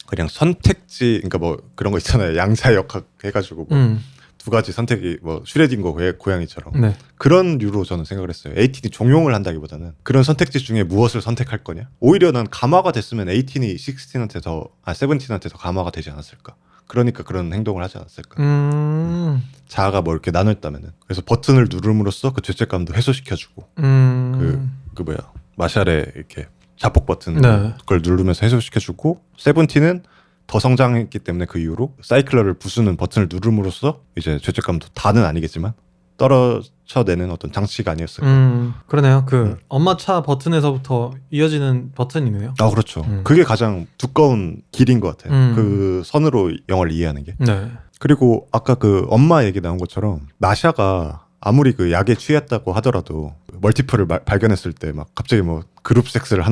그냥 선택지 그러니까 뭐 그런 거 있잖아요. 양자역학 해가지고 뭐 두 가지 선택이 뭐 슈레딩거 고양이처럼
네.
그런 류로 저는 생각을 했어요. 18이 종용을 한다기보다는 그런 선택지 중에 무엇을 선택할 거냐. 오히려 난 감화가 됐으면 18이 16한테 17한테 더 감화가 되지 않았을까. 그러니까 그런 행동을 하지 않았을까. 자아가 뭐 이렇게 나눠있다면은. 그래서 버튼을 누름으로써 그 죄책감도 해소시켜주고 그 뭐야 마샬의 이렇게 자폭 버튼 그걸 누르면서 해소시켜주고 17은 더 성장했기 때문에 그 이후로 사이클러를 부수는 버튼을 누름으로써 이제 죄책감도 다는 아니겠지만 떨어쳐내는 어떤 장치가 아니었을까.
그러네요. 그 엄마 차 버튼에서부터 이어지는 버튼이네요.
그렇죠. 그게 가장 두꺼운 길인 것 같아요. 그 선으로 영화를 이해하는 게.
네.
그리고 아까 그 엄마 얘기 나온 것처럼 나샤가 아무리 그 약에 취했다고 하더라도 멀티플을 발견했을 때 막 갑자기 뭐 그룹 섹스를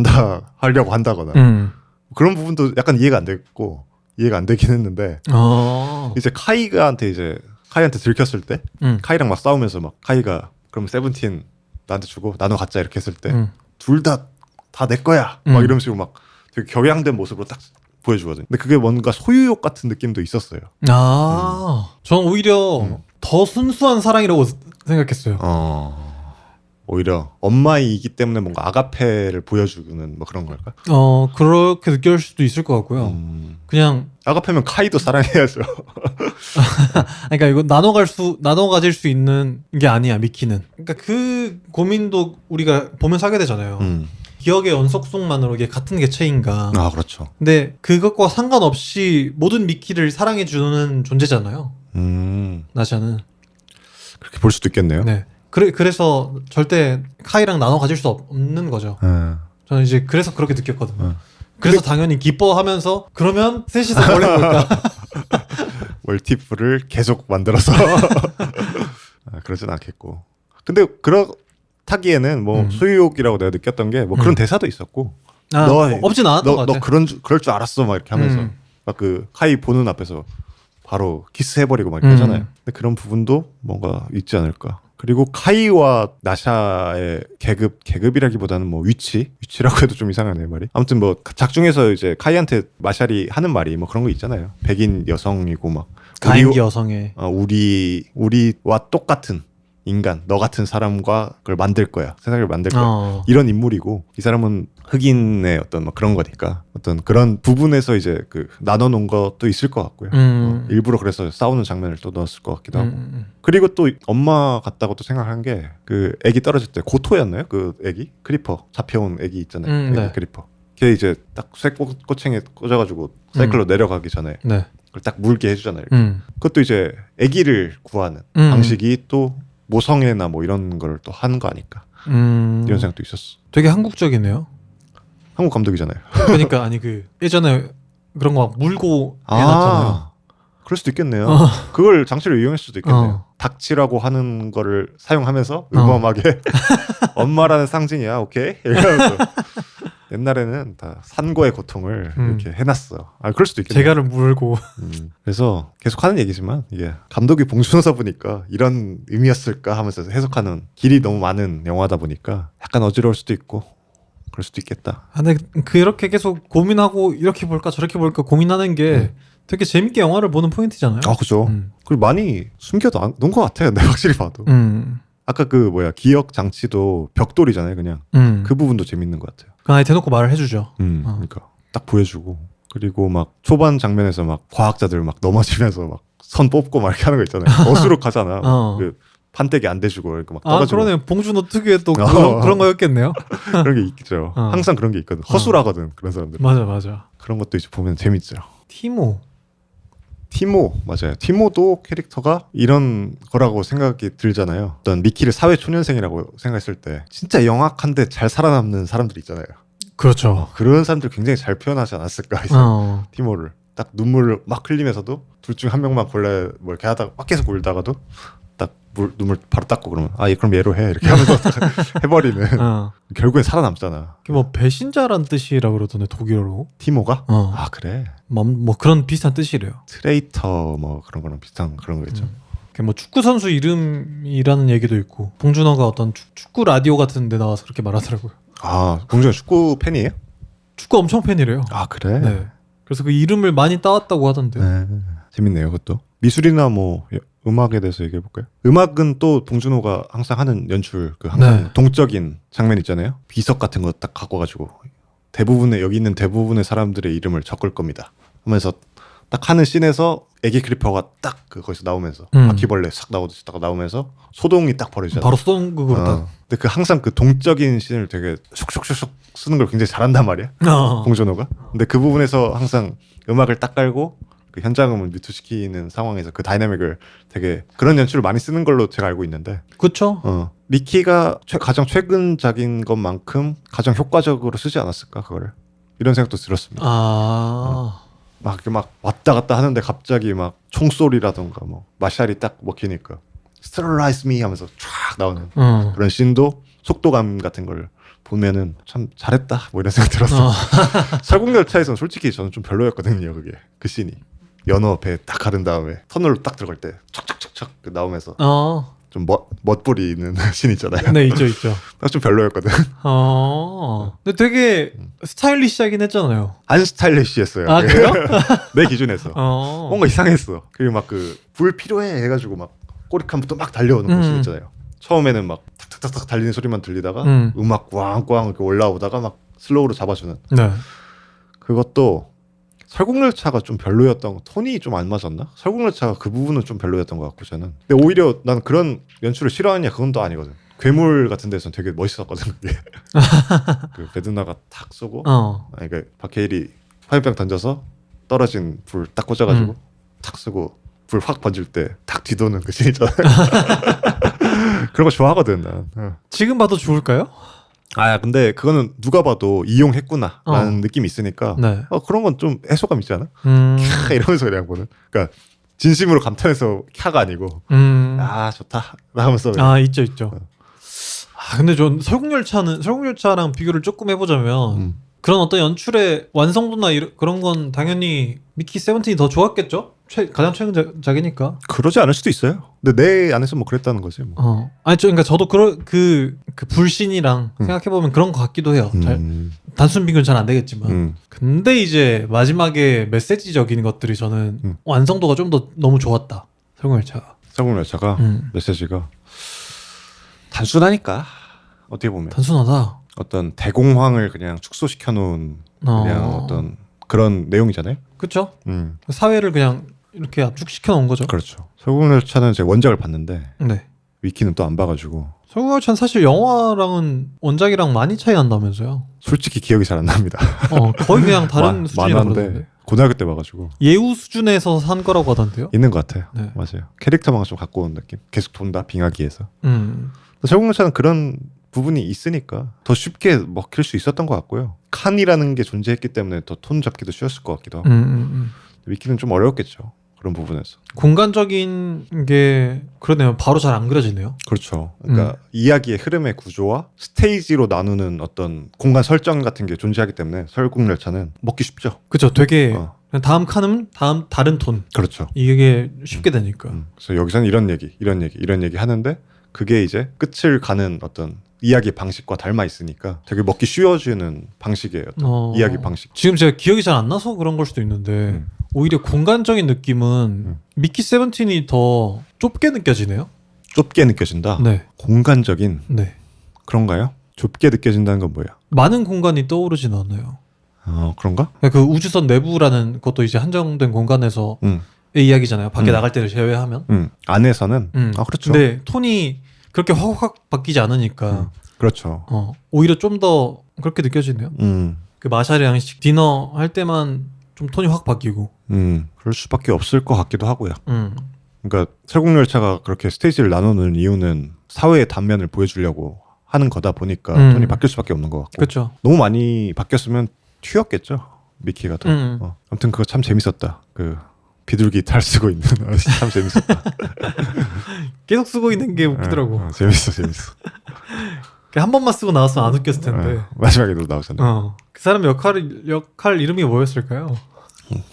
하려고 한다거나 그런 부분도 약간 이해가 안 됐고 이해가 안 되긴 했는데 이제 카이가한테 이제 카이한테 들켰을 때 카이랑 막 싸우면서 막 카이가 그럼 세븐틴 나한테 주고 나눠 갖자 이렇게 했을 때 둘 다 내 거야 막 이런 식으로 막 되게 격양된 모습으로 딱 보여주거든. 근데 그게 뭔가 소유욕 같은 느낌도 있었어요.
전 오히려 더 순수한 사랑이라고 생각했어요.
오히려 엄마이기 때문에 뭔가 아가페를 보여주는 뭐 그런 걸까?
그렇게 느낄 수도 있을 것 같고요. 그냥
아가페면 카이도 사랑해야죠.
그러니까 이거 나눠 가질 수 있는 게 아니야, 미키는. 그러니까 그 고민도 우리가 보면서 하게 되잖아요. 기억의 연속성만으로 이게 같은 개체인가.
그렇죠.
근데 그것과 상관없이 모든 미키를 사랑해주는 존재잖아요. 나샤는.
그렇게 볼 수도 있겠네요.
네. 그래서 절대 카이랑 나눠 가질 수 없는 거죠. 저는 이제 그래서 그렇게 느꼈거든요. 그래서 당연히 기뻐하면서 그러면 셋이서 뭘 해볼까?
멀티플을 계속 만들어서 그러진 않겠고. 근데 그렇다기에는 뭐 소유욕이라고 내가 느꼈던 게 뭐 그런 대사도 있었고.
없진 않았던 것 같아.
너 그럴 줄 알았어 막 이렇게 하면서 막 그 카이 보는 앞에서 바로 키스해버리고 막 이렇게 하잖아요. 근데 그런 부분도 뭔가 있지 않을까. 그리고 카이와 나샤의 계급이라기보다는 뭐 위치라고 해도 좀 이상하네요 말이. 아무튼 뭐 작중에서 이제 카이한테 마샬이 하는 말이 뭐 그런 거 있잖아요. 백인 여성이고 막
가임기 여성의
우리와 똑같은 인간, 너 같은 사람과 그걸 만들 거야. 세상을 만들 거야. 이런 인물이고 이 사람은 흑인의 어떤 뭐 그런 거니까 어떤 그런 부분에서 이제 그 나눠놓은 것도 있을 것 같고요. 일부러 그래서 싸우는 장면을 또 넣었을 것 같기도 하고. 그리고 또 엄마 같다고 또 생각한 게 그 애기 떨어질 때 고토였나요? 그 애기 크리퍼 잡혀온 애기 있잖아요. 애기
네.
크리퍼. 걔 이제 딱 쇠꼬챙이에 꽂아가지고 사이클로 내려가기 전에
네.
그걸 딱 물게 해주잖아요. 이렇게. 그것도 이제 애기를 구하는 방식이 또 모성애나 뭐 이런 걸 또 하는 거 아닐까 이런 생각도 있었어.
되게 한국적이네요.
한국 감독이잖아요.
그러니까 아니 그 예전에 그런 거 막 물고 해놨잖아요.
그럴 수도 있겠네요. 그걸 장치로 이용했을 수도 있겠네요. 닥치라고 하는 거를 사용하면서 음험하게 엄마라는 상징이야, 오케이? 이러면서 옛날에는 다 산고의 고통을 이렇게 해놨어. 그럴 수도 있겠네요.
제가를 물고.
그래서 계속 하는 얘기지만 이게 감독이 봉준호다 보니까 이런 의미였을까 하면서 해석하는 길이 너무 많은 영화다 보니까 약간 어지러울 수도 있고 그럴 수도 있겠다.
근데 그렇게 계속 고민하고 이렇게 볼까 저렇게 볼까 고민하는 게 되게 재밌게 영화를 보는 포인트잖아요.
그죠. 그리고 많이 숨겨도 놓은 것 같아요. 근데 확실히 봐도. 아까 그 기억 장치도 벽돌이잖아요. 그냥 그 부분도 재밌는 것 같아요.
그냥 아예 대놓고 말을 해주죠.
그러니까 딱 보여주고 그리고 막 초반 장면에서 막 과학자들 막 넘어지면서 막 선 뽑고 막 이렇게 하는 거 있잖아요. 어수룩하잖아. 그 판때기 안 대주고 이렇게 막 떠가지고.
그러네. 봉준호 특유의 또 그런 거였겠네요.
그런 게 있죠. 항상 그런 게 있거든. 허술하거든 그런 사람들.
맞아.
그런 것도 이제 보면 재밌죠.
티모
맞아요. 티모도 캐릭터가 이런 거라고 생각이 들잖아요. 어떤 미키를 사회 초년생이라고 생각했을 때 진짜 영악한데 잘 살아남는 사람들 있잖아요.
그렇죠.
그런 사람들 굉장히 잘 표현하지 않았을까 티모를 딱 눈물을 막 흘리면서도 둘 중 한 명만 골라 뭐 이렇게 하다가 막 계속 울다가도 딱 눈물 바로 닦고 그러면 그럼 얘로 해 이렇게 하면서 해버리는. 결국엔 살아남잖아.
뭐 배신자란 뜻이라 그러던데 독일어로.
티모가? 그래.
뭐 그런 비슷한 뜻이래요.
트레이터 뭐 그런 거랑 비슷한 그런 거 있죠.
뭐 축구 선수 이름이라는 얘기도 있고 봉준호가 어떤 축구 라디오 같은 데 나와서 그렇게 말하더라고요.
봉준호 축구 팬이에요?
축구 엄청 팬이래요.
그래?
네. 그래서 그 이름을 많이 따왔다고 하던데요.
네. 재밌네요 그것도. 미술이나 뭐 음악에 대해서 얘기해 볼까요? 음악은 또 봉준호가 항상 하는 연출 항상 동적인 장면 있잖아요. 비석 같은 거 딱 갖고 가지고 여기 있는 대부분의 사람들의 이름을 적을 겁니다 하면서 딱 하는 씬에서 애기 크리퍼가 딱 거기서 나오면서 바퀴벌레 싹 나오면서 소동이 딱 벌어지잖아요.
바로 소동극으로 딱.
근데 항상 그 동적인 씬을 되게 슉슉슉슉 쓰는 걸 굉장히 잘한단 말이야. 봉준호가. 근데 그 부분에서 항상 음악을 딱 깔고 그 현장음을 뮤트시키는 상황에서 그 다이나믹을 되게 그런 연출을 많이 쓰는 걸로 제가 알고 있는데.
그렇죠.
미키가 가장 최근작인 것만큼 가장 효과적으로 쓰지 않았을까 그거를. 이런 생각도 들었습니다. 막 왔다 갔다 하는데 갑자기 막 총소리라던가 뭐 마샬이 딱 먹히니까 Sterilize me 하면서 쫙 나오는 그런 씬도 속도감 같은 걸 보면은 참 잘했다 뭐 이런 생각 들었어요. 설국열차에서는 솔직히 저는 좀 별로였거든요. 그게 그 씬이 연어 배 딱 가른 다음에 터널로 딱 들어갈 때 척척척척 나오면서 좀 멋부리 있는 신 있잖아요.
네, 있죠.
딱 좀 별로였거든.
근데 되게 스타일리시하긴 했잖아요.
안 스타일리시했어요.
아, 그래요?
내 기준에서 뭔가 이상했어. 그리고 막 그 불 필요해 해가지고 막 꼬리칸부터 막 달려오는 그 신 있잖아요. 처음에는 막 탁탁탁탁 달리는 소리만 들리다가 음악 꽝꽝 이렇게 올라오다가 막 슬로우로 잡아주는.
네.
그것도 설국열차가 좀 별로였던 톤이 좀 안 맞았나? 설국열차가 그 부분은 좀 별로였던 것 같고 저는. 근데 오히려 난 그런 연출을 싫어하냐 그건 또 아니거든. 괴물 같은 데서는 되게 멋있었거든 그게. 그 베드나가 탁 쏘고, 아니 그 박해일이 화염병 던져서 떨어진 불 딱 꽂아가지고 탁 쏘고 불 확 번질 때 탁 뒤도는 그 씬 있잖아. 그런 거 좋아하거든 난.
지금 봐도 좋을까요?
근데 그거는 누가 봐도 이용했구나라는 느낌이 있으니까
네.
그런 건 좀 해소감 있잖아. 캬 이러면서 그냥 보는. 그러니까 진심으로 감탄해서 캬가 아니고 좋다 하면서.
있죠. 근데 전 설국열차랑 비교를 조금 해보자면 그런 어떤 연출의 완성도나 그런 건 당연히 미키 세븐틴이 더 좋았겠죠? 가장 최근작이니까.
그러지 않을 수도 있어요. 근데 내 안에서 뭐 그랬다는 거지. 뭐.
그러니까 저도 그 불신이랑 생각해보면 그런 것 같기도 해요. 단순 비교는 잘 안 되겠지만. 근데 이제 마지막에 메시지적인 것들이 저는 완성도가 좀 더 너무 좋았다.
설국열차가 메시지가 단순하니까 어떻게 보면
단순하다.
어떤 대공황을 그냥 축소시켜 놓은 그냥 어떤 그런 내용이잖아요.
그렇죠. 사회를 그냥 이렇게 압축시켜 놓은 거죠.
그렇죠. 설국열차는 제가 원작을 봤는데
네.
위키는 또 안 봐가지고.
설국열차는 사실 영화랑은 원작이랑 많이 차이 난다면서요.
솔직히 기억이 잘 안 납니다.
거의 그냥 다른 수준이라고 그러던데.
고등학교 때 봐가지고
예우 수준에서 산 거라고 하던데요.
있는 것 같아요.
네.
맞아요. 캐릭터만 좀 갖고 온 느낌. 계속 돈다 빙하기에서. 설국열차는 그런 부분이 있으니까 더 쉽게 먹힐 수 있었던 것 같고요. 칸이라는 게 존재했기 때문에 더 톤 잡기도 쉬웠을 것 같기도 하고. 위키는 좀 어려웠겠죠. 그런 부분에서.
공간적인 게 그러네요. 바로 잘 안 그려지네요.
그렇죠. 그러니까 이야기의 흐름의 구조와 스테이지로 나누는 어떤 공간 설정 같은 게 존재하기 때문에 설국열차는 먹기 쉽죠.
그렇죠. 되게 그냥 다음 칸은 다른 톤.
그렇죠.
이게 쉽게 되니까.
그래서 여기서는 이런 얘기 하는데 그게 이제 끝을 가는 어떤 이야기 방식과 닮아 있으니까 되게 먹기 쉬워지는 방식의 어떤 이야기 방식.
지금 제가 기억이 잘 안 나서 그런 걸 수도 있는데 오히려 공간적인 느낌은 미키 세븐틴이 더 좁게 느껴지네요.
좁게 느껴진다?
네.
공간적인?
네.
그런가요? 좁게 느껴진다는 건 뭐예요?
많은 공간이 떠오르진 않아요.
그런가?
그 우주선 내부라는 것도 이제 한정된 공간에서 의 이야기잖아요. 밖에 나갈 때를 제외하면.
안에서는? 그렇죠.
근데 톤이 그렇게 확 바뀌지 않으니까.
그렇죠.
오히려 좀 더 그렇게 느껴지네요. 그 마샬의 양식 디너 할 때만 좀 톤이 확 바뀌고.
그럴 수밖에 없을 것 같기도 하고요. 그러니까 설국열차가 그렇게 스테이지를 나누는 이유는 사회의 단면을 보여주려고 하는 거다 보니까 톤이 바뀔 수밖에 없는 것 같고.
그렇죠.
너무 많이 바뀌었으면 튀었겠죠. 미키가 더. 아무튼 그거 참 재밌었다. 그 비둘기 탈 쓰고 있는 참 재밌었다.
계속 쓰고 있는 게 웃기더라고.
재밌어.
한 번만 쓰고 나왔으면 안 웃겼을 텐데.
마지막에도 나오잖아요.
그 사람 역할 이름이 뭐였을까요?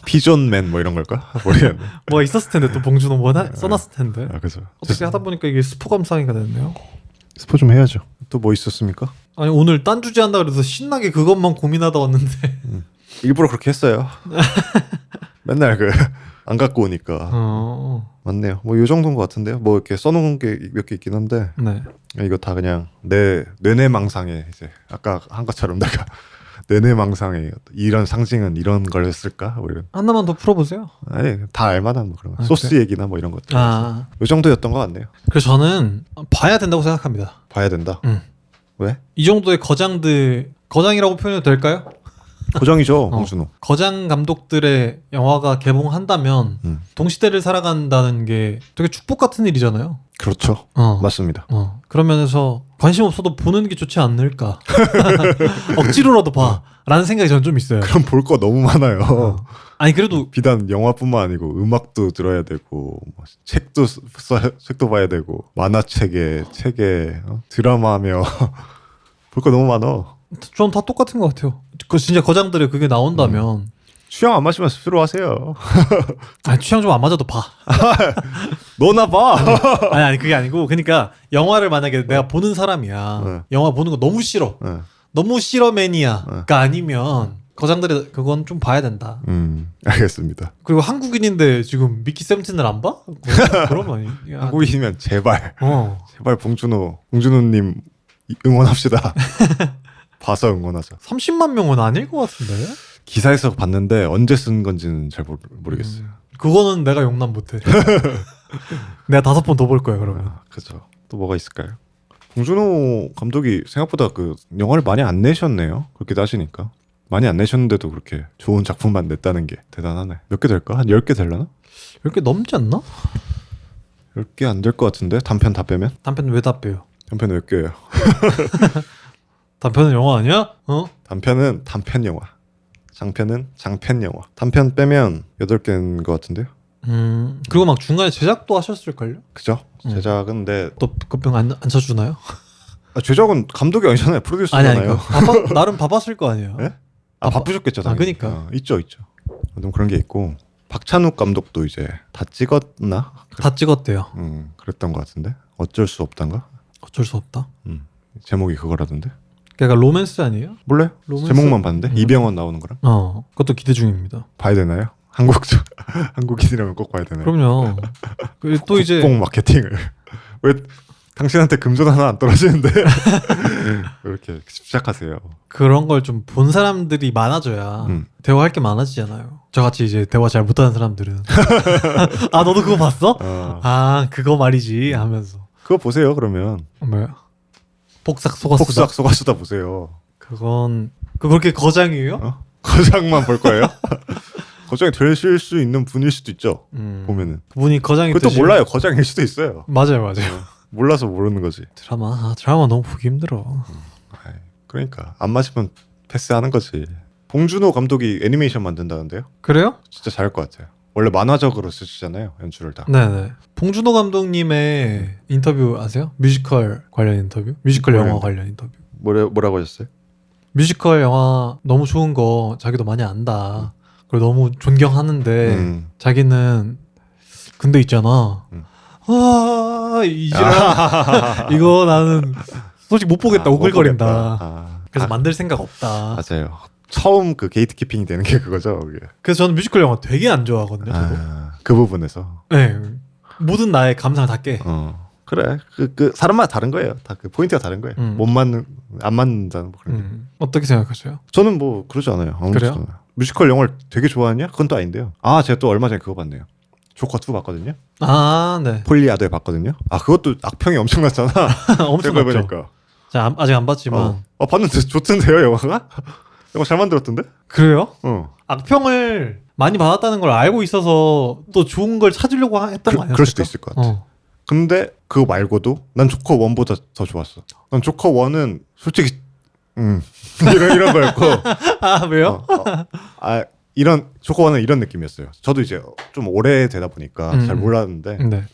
피존맨 뭐 이런 걸까? 모르겠네.
뭐 있었을 텐데 또 봉준호 뭐 써놨을 텐데.
그죠.
어떻게 하다 보니까 이게 스포 감상이가 됐네요.
스포 좀 해야죠. 또 뭐 있었습니까?
아니 오늘 딴 주제 한다 그래서 신나게 그것만 고민하다 왔는데
일부러 그렇게 했어요. 맨날 안 갖고 오니까. 맞네요. 뭐 이 정도인 것 같은데요. 뭐 이렇게 써놓은 게 몇 개 있긴 한데.
네.
이거 다 그냥 내 뇌내망상에 이제 아까 한 것처럼 내가 뇌내망상에 이런 상징은 이런 걸 했을까? 뭐 이런.
하나만 더 풀어보세요.
아니 다 알만한 뭐 그런 거. 소스
그래?
얘기나 뭐 이런 것들.
이
정도였던 것 같네요.
그래서 저는 봐야 된다고 생각합니다.
봐야 된다. 왜?
이 정도의 거장이라고 표현해도 될까요?
고정이죠, 홍준호.
거장 감독들의 영화가 개봉한다면 동시대를 살아간다는 게 되게 축복 같은 일이잖아요.
그렇죠. 맞습니다.
그런 면에서 관심 없어도 보는 게 좋지 않을까. 억지로라도 봐라는 생각이 저는 좀 있어요.
그럼 볼 거 너무 많아요.
아니 그래도
비단 영화뿐만 아니고 음악도 들어야 되고 책도 봐야 되고 만화책에 드라마며 볼 거 너무 많아.
전 다 똑같은 것 같아요. 진짜 거장들의 그게 나온다면
취향 안 맞으면 스스로 하세요.
아니, 취향 좀 안 맞아도 봐.
너나 봐.
아니 그게 아니고 그러니까 영화를 만약에 내가 보는 사람이야. 영화 보는 거 너무 싫어. 너무 싫어 매니아가 아니면 거장들이 그건 좀 봐야 된다.
알겠습니다.
그리고 한국인인데 지금 미키 세븐틴을 안 봐? 그러면
한국인이면 제발 제발 봉준호님 응원합시다. 봐서 응원하자.
30만 명은 아닐 것 같은데.
기사에서 봤는데 언제 쓴 건지는 잘 모르겠어요.
그거는 내가 용납 못해. 내가 5번 더 볼 거야 그러면.
그죠. 또 뭐가 있을까요? 봉준호 감독이 생각보다 그 영화를 많이 안 내셨네요. 그렇게 따지니까. 많이 안 내셨는데도 그렇게 좋은 작품만 냈다는 게 대단하네. 몇 개 될까? 한 10개 되려나?
10개 넘지 않나?
10개 안 될 것 같은데? 단편 다 빼면?
단편 왜 다 빼요?
단편 몇 개예요?
단편은 영화 아니야?
단편은 단편 영화. 장편은 장편 영화. 단편 빼면 8개인 것 같은데요?
그리고 막 중간에 제작도 하셨을걸요?
그죠? 제작은 근데
또 급병 안 쳐주나요?
제작은 감독이 아니잖아요. 프로듀서잖아요.
아니 나름 바빴을 거 아니에요?
네? 바쁘셨겠죠. 당연히.
그러니까.
있죠. 좀 그런 게 있고 박찬욱 감독도 이제 다 찍었나?
다 찍었대요.
그랬던 것 같은데 어쩔 수 없단가?
어쩔 수 없다.
제목이 그거라던데.
그러니까 로맨스 아니에요?
몰라요?
로맨스?
제목만 봤는데 이병헌 나오는 거랑.
그것도 기대 중입니다.
봐야 되나요? 한국인이라면 꼭 봐야 되나요?
그럼요. 또 이제
국뽕 마케팅을 왜 당신한테 금전 하나 안 떨어지는데 이렇게 시작하세요.
그런 걸 좀 본 사람들이 많아져야 대화할 게 많아지잖아요. 저같이 이제 대화 잘 못하는 사람들은 아 너도 그거 봤어? 아 그거 말이지 하면서
그거 보세요. 그러면
뭐야? 복삭 속았수다
보세요.
그건 그렇게 거장이에요?
거장만 볼 거예요? 거장이 되실 수 있는 분일 수도 있죠. 보면은
그분이 거장이
그것도 몰라요. 거장일 수도 있어요.
맞아요.
몰라서 모르는 거지.
드라마 너무 보기 힘들어.
그러니까 안 맞으면 패스하는 거지. 봉준호 감독이 애니메이션 만든다는데요?
그래요?
진짜 잘할 것 같아요. 원래 만화적으로 쓰시잖아요. 연출을 다.
네네. 봉준호 감독님의 인터뷰 아세요? 뮤지컬 관련 인터뷰? 뮤지컬 영화 관련 인터뷰.
뭐라고 하셨어요?
뮤지컬 영화 너무 좋은 거 자기도 많이 안다. 그리고 너무 존경하는데 자기는 근데 있잖아. 이거 나는 솔직히 못 보겠다. 오글거린다. 그래서 만들 생각 없다.
맞아요. 처음 그 게이트키핑이 되는 게 그거죠. 그게.
그래서 저는 뮤지컬 영화 되게 안 좋아하거든요. 저도.
그 부분에서.
네. 모든 나의 감상을 다 깨.
그래. 그 사람마다 다른 거예요. 다 그 포인트가 다른 거예요. 안 맞는다는 뭐 그런 게.
어떻게 생각하세요?
저는 뭐 그러지 않아요.
그래요?
뮤지컬 영화를 되게 좋아하냐? 그건 또 아닌데요. 제가 또 얼마 전에 그거 봤네요. 조커 2 봤거든요.
네.
폴리아도에 봤거든요. 그것도 악평이 엄청났잖아.
엄청 났죠.
보니까.
자, 아직 안 봤지만.
봤는데 좋던데요, 영화가? 영화 잘 만들었던데?
그래요? 악평을 많이 받았다는 걸 알고 있어서 또 좋은 걸 찾으려고 했던 거 아니었을까?
그럴 수도 있을 것 같아. 근데 그거 말고도 난 조커 1보다 더 좋았어. 난 조커 1은 솔직히 이런 거였고.
왜요?
이런 조커 1은 이런 느낌이었어요. 저도 이제 좀 오래되다 보니까 잘 몰랐는데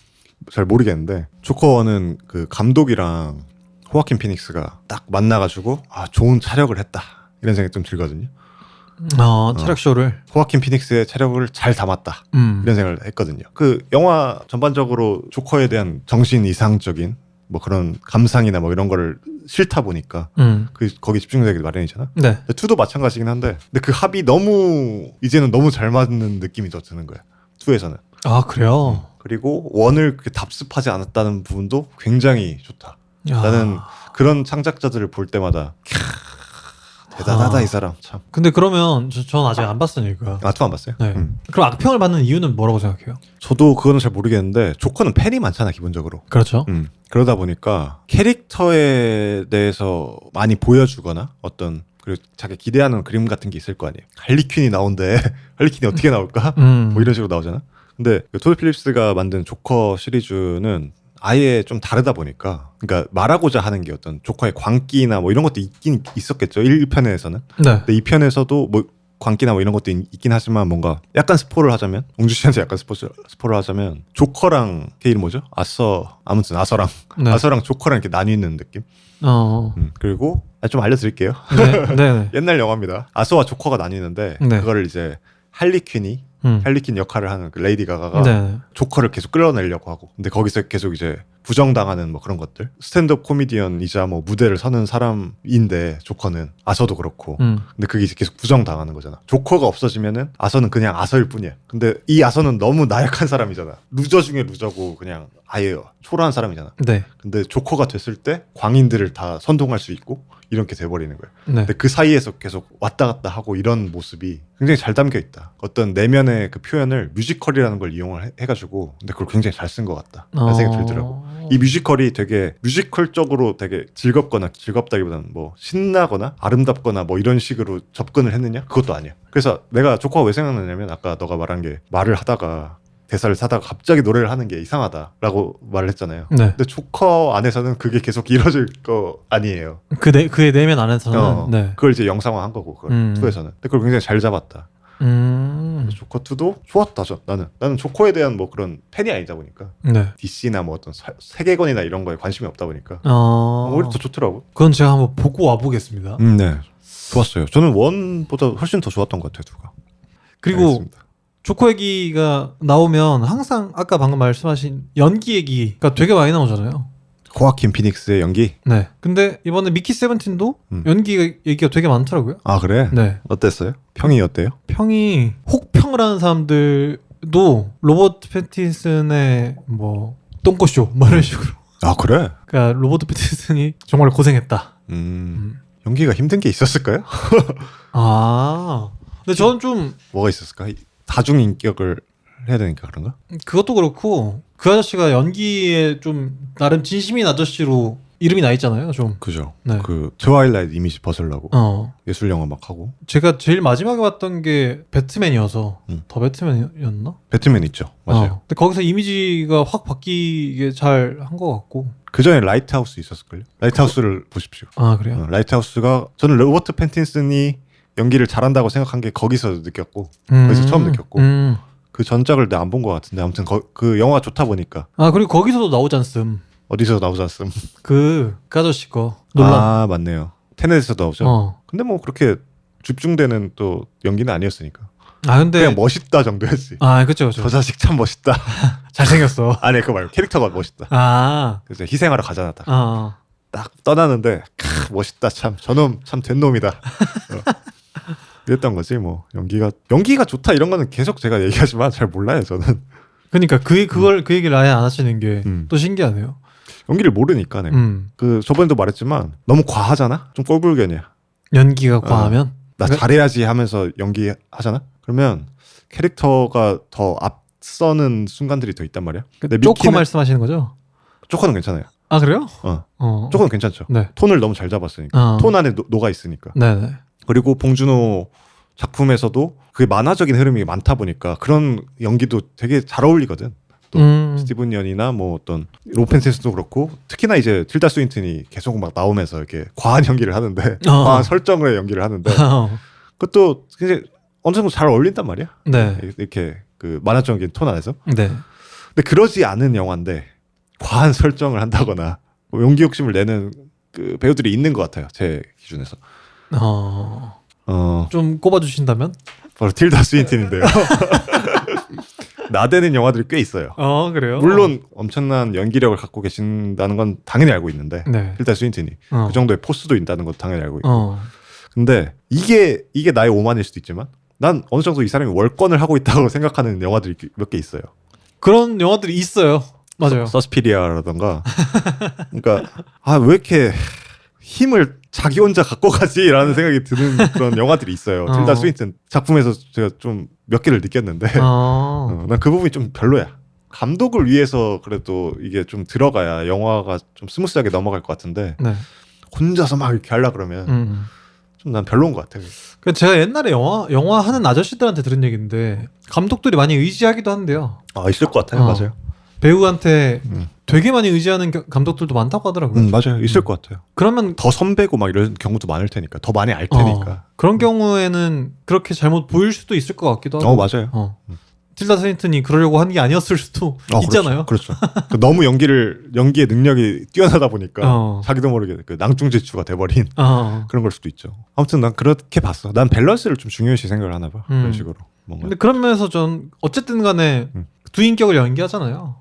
잘 모르겠는데 조커 1은 그 감독이랑 호아킨 피닉스가 딱 만나가지고 좋은 차력을 했다 이런 생각이 좀 들거든요.
차력 쇼를
호아킨 피닉스의 차력을 잘 담았다 이런 생각을 했거든요. 그 영화 전반적으로 조커에 대한 정신 이상적인 뭐 그런 감상이나 뭐 이런 거를 싫다 보니까 거기 집중되기 마련이잖아.
네.
2도 마찬가지긴 한데 근데 그 합이 이제는 너무 잘 맞는 느낌이 더 드는 거야. 2에서는.
그래요?
그리고 1을 그렇게 답습하지 않았다는 부분도 굉장히 좋다. 나는 그런 창작자들을 볼 때마다 대단하다 이 사람 참.
근데 그러면 전 아직 안 봤으니까.
2 안 봤어요?
네. 그럼 악평을 받는 이유는 뭐라고 생각해요?
저도 그거는 잘 모르겠는데 조커는 팬이 많잖아 기본적으로.
그렇죠.
그러다 보니까 캐릭터에 대해서 많이 보여주거나 그리고 자기 기대하는 그림 같은 게 있을 거 아니에요. 할리퀸이 나온대. 할리퀸이 어떻게 나올까? 뭐 이런 식으로 나오잖아. 근데 토드 필립스가 만든 조커 시리즈는 아예 좀 다르다 보니까 그러니까 말하고자 하는 게 어떤 조커의 광기나 뭐 이런 것도 있긴 있었겠죠. 1편에서는.
네.
근데 2편에서도 뭐 광기나 뭐 이런 것도 있긴 하지만 뭔가 약간 스포를 하자면 옹주 씨한테 약간 스포를 하자면 조커랑 걔 이름 뭐죠? 아서랑 조커랑 이렇게 나뉘는 느낌. 그리고 좀 알려드릴게요.
네.
옛날 영화입니다. 아서와 조커가 나뉘는데 그거를 이제 할리퀸이 할리퀸 역할을 하는 그 레이디 가가가
네.
조커를 계속 끌어내려고 하고 근데 거기서 계속 이제 부정당하는 뭐 그런 것들 스탠드업 코미디언이자 뭐 무대를 서는 사람인데 조커는 아서도 그렇고 근데 그게 이제 계속 부정당하는 거잖아. 조커가 없어지면은 아서는 그냥 아서일 뿐이야. 근데 이 아서는 너무 나약한 사람이잖아. 루저 중에 루저고 그냥 아예 초라한 사람이잖아.
네.
근데 조커가 됐을 때 광인들을 다 선동할 수 있고 이렇게 돼버리는 거야.
네.
근데 그 사이에서 계속 왔다 갔다 하고 이런 모습이 굉장히 잘 담겨 있다. 어떤 내면의 그 표현을 뮤지컬이라는 걸 이용을 해가지고 근데 그걸 굉장히 잘 쓴 것 같다. 라는 생각이 들더라고. 이 뮤지컬이 되게 뮤지컬적으로 되게 즐겁거나 즐겁다기보다는 뭐 신나거나 아름답거나 뭐 이런 식으로 접근을 했느냐? 그것도 아니야. 그래서 내가 조커가 왜 생각나냐면 아까 너가 말한 게 말을 하다가 대사를 사다가 갑자기 노래를 하는 게 이상하다라고 말을 했잖아요.
네.
근데 조커 안에서는 그게 계속 이루어질 거 아니에요.
그의 내면 안에서는 네.
그걸 이제 영상화한 거고 그걸 2에서는. 근데 그걸 굉장히 잘 잡았다. 조커 2도 좋았다. 나는 조커에 대한 뭐 그런 팬이 아니다 보니까
네.
DC나 뭐 어떤 세계관이나 이런 거에 관심이 없다 보니까 오히려 더 좋더라고.
그건 제가 한번 보고 와보겠습니다.
네, 좋았어요. 저는 1보다 훨씬 더 좋았던 것 같아요. 2가.
그리고
알겠습니다.
조커 얘기가 나오면 항상 아까 방금 말씀하신 연기 얘기가 되게 많이 나오잖아요.
호아킨 피닉스의 연기?
네. 근데 이번에 미키 세븐틴도 연기 얘기가 되게 많더라고요.
아 그래?
네.
어땠어요? 평이 어때요?
평이 혹평을 하는 사람들도 로버트 패틴슨의 뭐 똥꼬쇼 뭐 이런 식으로.
아 그래?
그러니까 로버트 패틴슨이 정말 고생했다.
연기가 힘든 게 있었을까요?
아. 근데 저는 좀
뭐가 있었을까? 다중 인격을 해야 되니까 그런가?
그것도 그렇고 그 아저씨가 연기에 좀 나름 진심인 아저씨로 이름이 나 있잖아요. 좀.
그죠.
네.
그 트와일라이트 이미지 벗으려고 예술 영화 막 하고.
제가 제일 마지막에 봤던 게 배트맨이어서 더 배트맨이었나?
배트맨 있죠. 맞아요.
근데 거기서 이미지가 확 바뀌게 잘 한 것 같고.
그 전에 라이트하우스 있었을걸요. 라이트하우스를 보십시오.
아 그래요?
라이트하우스가 저는 로버트 패틴슨이 연기를 잘한다고 생각한 게 거기서 느꼈고 거기서 처음 느꼈고 그 전작을 내가 안 본 것 같은데 아무튼 그 영화가 좋다 보니까.
아 그리고 거기서도 나오지 않음.
어디서 나오지 않음?
그 아저씨 거 논란.
아 맞네요. 테넷에서 나오죠. 근데 뭐 그렇게 집중되는 또 연기는 아니었으니까.
아 근데
그냥 멋있다 정도였지.
아 그쵸.
저 자식 참 멋있다.
잘생겼어.
아니 그거 말고 캐릭터가 멋있다.
아
그래서 희생하러 가잖아 딱.
아.
딱 떠나는데 멋있다 참 저놈 참 된 놈이다. 이랬던 거지 뭐. 연기가 좋다 이런 거는 계속 제가 얘기하지만 잘 몰라요 저는.
그러니까 그 얘기를 아예 안 하시는 게 또 신기하네요.
연기를 모르니까 내가. 그 저번에도 말했지만 너무 과하잖아. 좀 꼴불견이야.
연기가 과하면
나 잘해야지 하면서 연기하잖아. 그러면 캐릭터가 더 앞서는 순간들이 더 있단 말이야. 근데
조커 말씀하시는 거죠?
조커는 괜찮아요.
아 그래요?
조커는 괜찮죠.
네.
톤을 너무 잘 잡았으니까. 톤 안에 녹아 있으니까.
네네.
그리고 봉준호 작품에서도 그게 만화적인 흐름이 많다 보니까 그런 연기도 되게 잘 어울리거든. 또 스티븐 연이나 뭐 어떤 로펜센스도 그렇고 특히나 이제 틸다 스윈튼이 계속 막 나오면서 이렇게 과한 연기를 하는데 과한 설정의 연기를 하는데 그것도 굉장히 어느 정도 잘 어울린단 말이야.
네.
이렇게 그 만화적인 톤 안에서.
네.
근데 그러지 않은 영화인데 과한 설정을 한다거나 뭐 용기 욕심을 내는 그 배우들이 있는 것 같아요. 제 기준에서.
좀 꼽아주신다면?
바로 틸다 스윈튼인데요. 나대는 영화들이 꽤 있어요.
그래요?
물론 엄청난 연기력을 갖고 계신다는 건 당연히 알고 있는데
네.
틸다 스윈튼이 그 정도의 포스도 있다는 것도 당연히 알고 있고. 근데 이게 나의 오만일 수도 있지만 난 어느 정도 이 사람이 월권을 하고 있다고 생각하는 영화들이 몇 개 있어요.
그런 영화들이 있어요. 맞아요.
서스피리아라던가. 그러니까 왜 이렇게 힘을 자기 혼자 갖고 가지라는 생각이 드는 그런 영화들이 있어요. 틸다 스윈튼 작품에서 제가 좀 몇 개를 느꼈는데 난 그 부분이 좀 별로야. 감독을 위해서 그래도 이게 좀 들어가야 영화가 좀 스무스하게 넘어갈 것 같은데
네.
혼자서 막 이렇게 하려 그러면 좀 난 별로인 것 같아요.
제가 옛날에 영화 하는 아저씨들한테 들은 얘기인데 감독들이 많이 의지하기도 한대요.
있을 것 같아요. 맞아요.
배우한테 되게 많이 의지하는 감독들도 많다고 하더라고요.
맞아요. 있을 것 같아요.
그러면
더 선배고 막 이런 경우도 많을 테니까 더 많이 알 테니까.
그런 경우에는 그렇게 잘못 보일 수도 있을 것 같기도 하고.
맞아요.
틸다 스윈튼이 그러려고 한 게 아니었을 수도 있잖아요.
그렇죠. 너무 연기의 능력이 뛰어나다 보니까 자기도 모르게 그 낭중지추가 돼버린 그런 걸 수도 있죠. 아무튼 난 그렇게 봤어. 난 밸런스를 좀 중요시 생각을 하나 봐. 그런 식으로. 뭔가.
근데 그런 면에서 전 어쨌든 간에 두 인격을 연기하잖아요.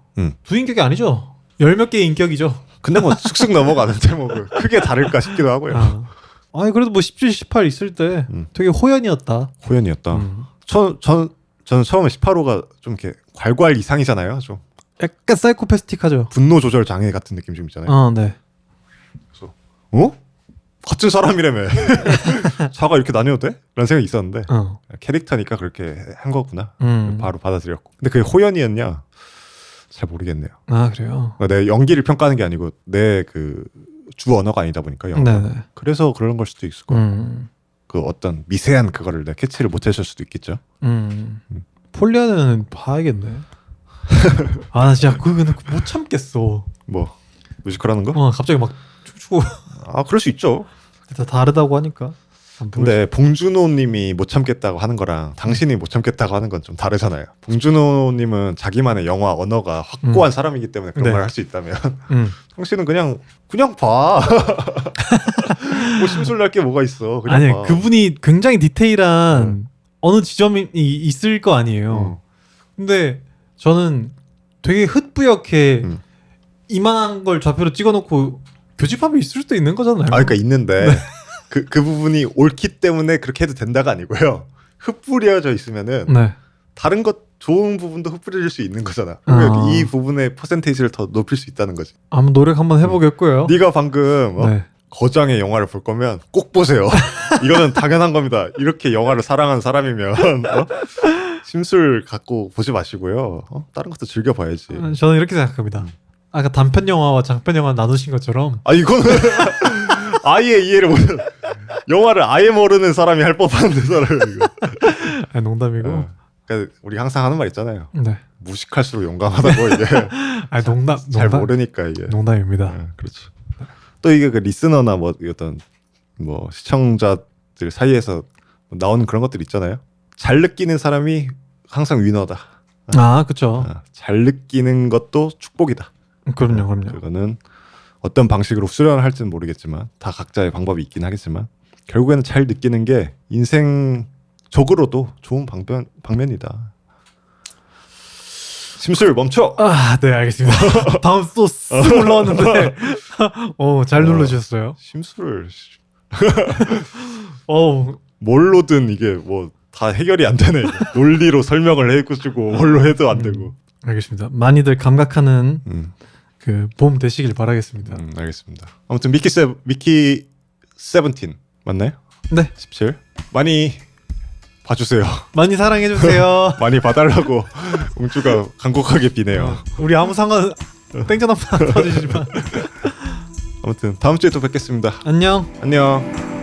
두 인격이 아니죠. 열 몇 개의 인격이죠.
근데 뭐 슥슥 넘어가는데 뭐 크게 다를까 싶기도 하고요.
아니 그래도 뭐 17, 18 있을 때 되게 호연이었다.
호연이었다. 저는 처음에 18호가 좀 이렇게 괄괄 이상이잖아요. 좀
약간 사이코패스틱하죠.
분노 조절 장애 같은 느낌 좀 있잖아요.
네.
그래서 같은 사람이라며 사과 이렇게 나뉘어도 돼? 라는 생각이 있었는데 캐릭터니까 그렇게 한 거구나. 바로 받아들였고. 근데 그게 호연이었냐? 잘 모르겠네요.
아 그래요?
그러니까 내 연기를 평가하는 게 아니고 내 그 주 언어가 아니다 보니까 영어가.
네네.
그래서 그런 걸 수도 있을 거예요. 그 어떤 미세한 그거를 내가 캐치를 못했을 수도 있겠죠.
폴리아는 봐야겠네. 아 나 진짜 그거 못 참겠어.
뭐 뮤지컬 하는 거?
갑자기 막 춤추고.
아 그럴 수 있죠.
다 다르다고 하니까.
근데 봉준호님이 못 참겠다고 하는 거랑 당신이 못 참겠다고 하는 건 좀 다르잖아요. 봉준호님은 자기만의 영화 언어가 확고한 사람이기 때문에 그런
네.
걸 할 수 있다면 당신은 그냥 봐. 뭐 심술날 게 뭐가 있어. 그냥
아니
봐.
그분이 굉장히 디테일한 어느 지점이 있을 거 아니에요. 근데 저는 되게 흩뿌옇게 이만한 걸 좌표로 찍어놓고 교집합이 있을 수도 있는 거잖아요.
아 그러니까 있는데
네.
그 부분이 옳기 때문에 그렇게 해도 된다가 아니고요. 흩뿌려져 있으면은
네.
다른 것 좋은 부분도 흩뿌려질 수 있는 거잖아. 그러니까 이 부분의 퍼센테이지를 더 높일 수 있다는 거지.
한번 노력 한번 해보겠고요.
네가 방금
네.
거장의 영화를 볼 거면 꼭 보세요. 이거는 당연한 겁니다. 이렇게 영화를 사랑하는 사람이면 심술 갖고 보지 마시고요. 다른 것도 즐겨봐야지.
저는 이렇게 생각합니다. 아까 단편 영화와 장편 영화 나누신 것처럼
아 이거는 아예 이해를 못. 영화를 아예 모르는 사람이 할 법한 대사를 이거.
아니, 농담이고.
그러니까 우리 항상 하는 말 있잖아요.
네.
무식할수록 용감하다고 이게.
아니 농담
잘 모르니까 이게.
농담입니다.
그렇죠. 또 이게 그 리스너나 뭐 어떤 뭐 시청자들 사이에서 나오는 그런 것들 있잖아요. 잘 느끼는 사람이 항상 위너다.
그렇죠.
잘 느끼는 것도 축복이다.
그럼요.
그거는 어떤 방식으로 수련을 할지는 모르겠지만 다 각자의 방법이 있긴 하겠지만 결국에는 잘 느끼는 게 인생적으로도 좋은 방면이다. 심술 멈춰.
네 알겠습니다. 다음 또 쓱 올라왔는데, 잘 눌러주셨어요.
심술을
어,
뭘로든 이게 뭐 다 해결이 안 되네. 논리로 설명을 해주고 뭘로 해도 안 되고.
알겠습니다. 많이들 감각하는 그 봄 되시길 바라겠습니다.
알겠습니다. 아무튼 미키 17 맞나요?
네.
17 많이 봐주세요.
많이 사랑해주세요.
많이 봐달라고 웅주가 간곡하게 비네요.
우리 아무 상관 땡전 한번 안 터지지만.
아무튼 다음 주에 또 뵙겠습니다.
안녕.
안녕.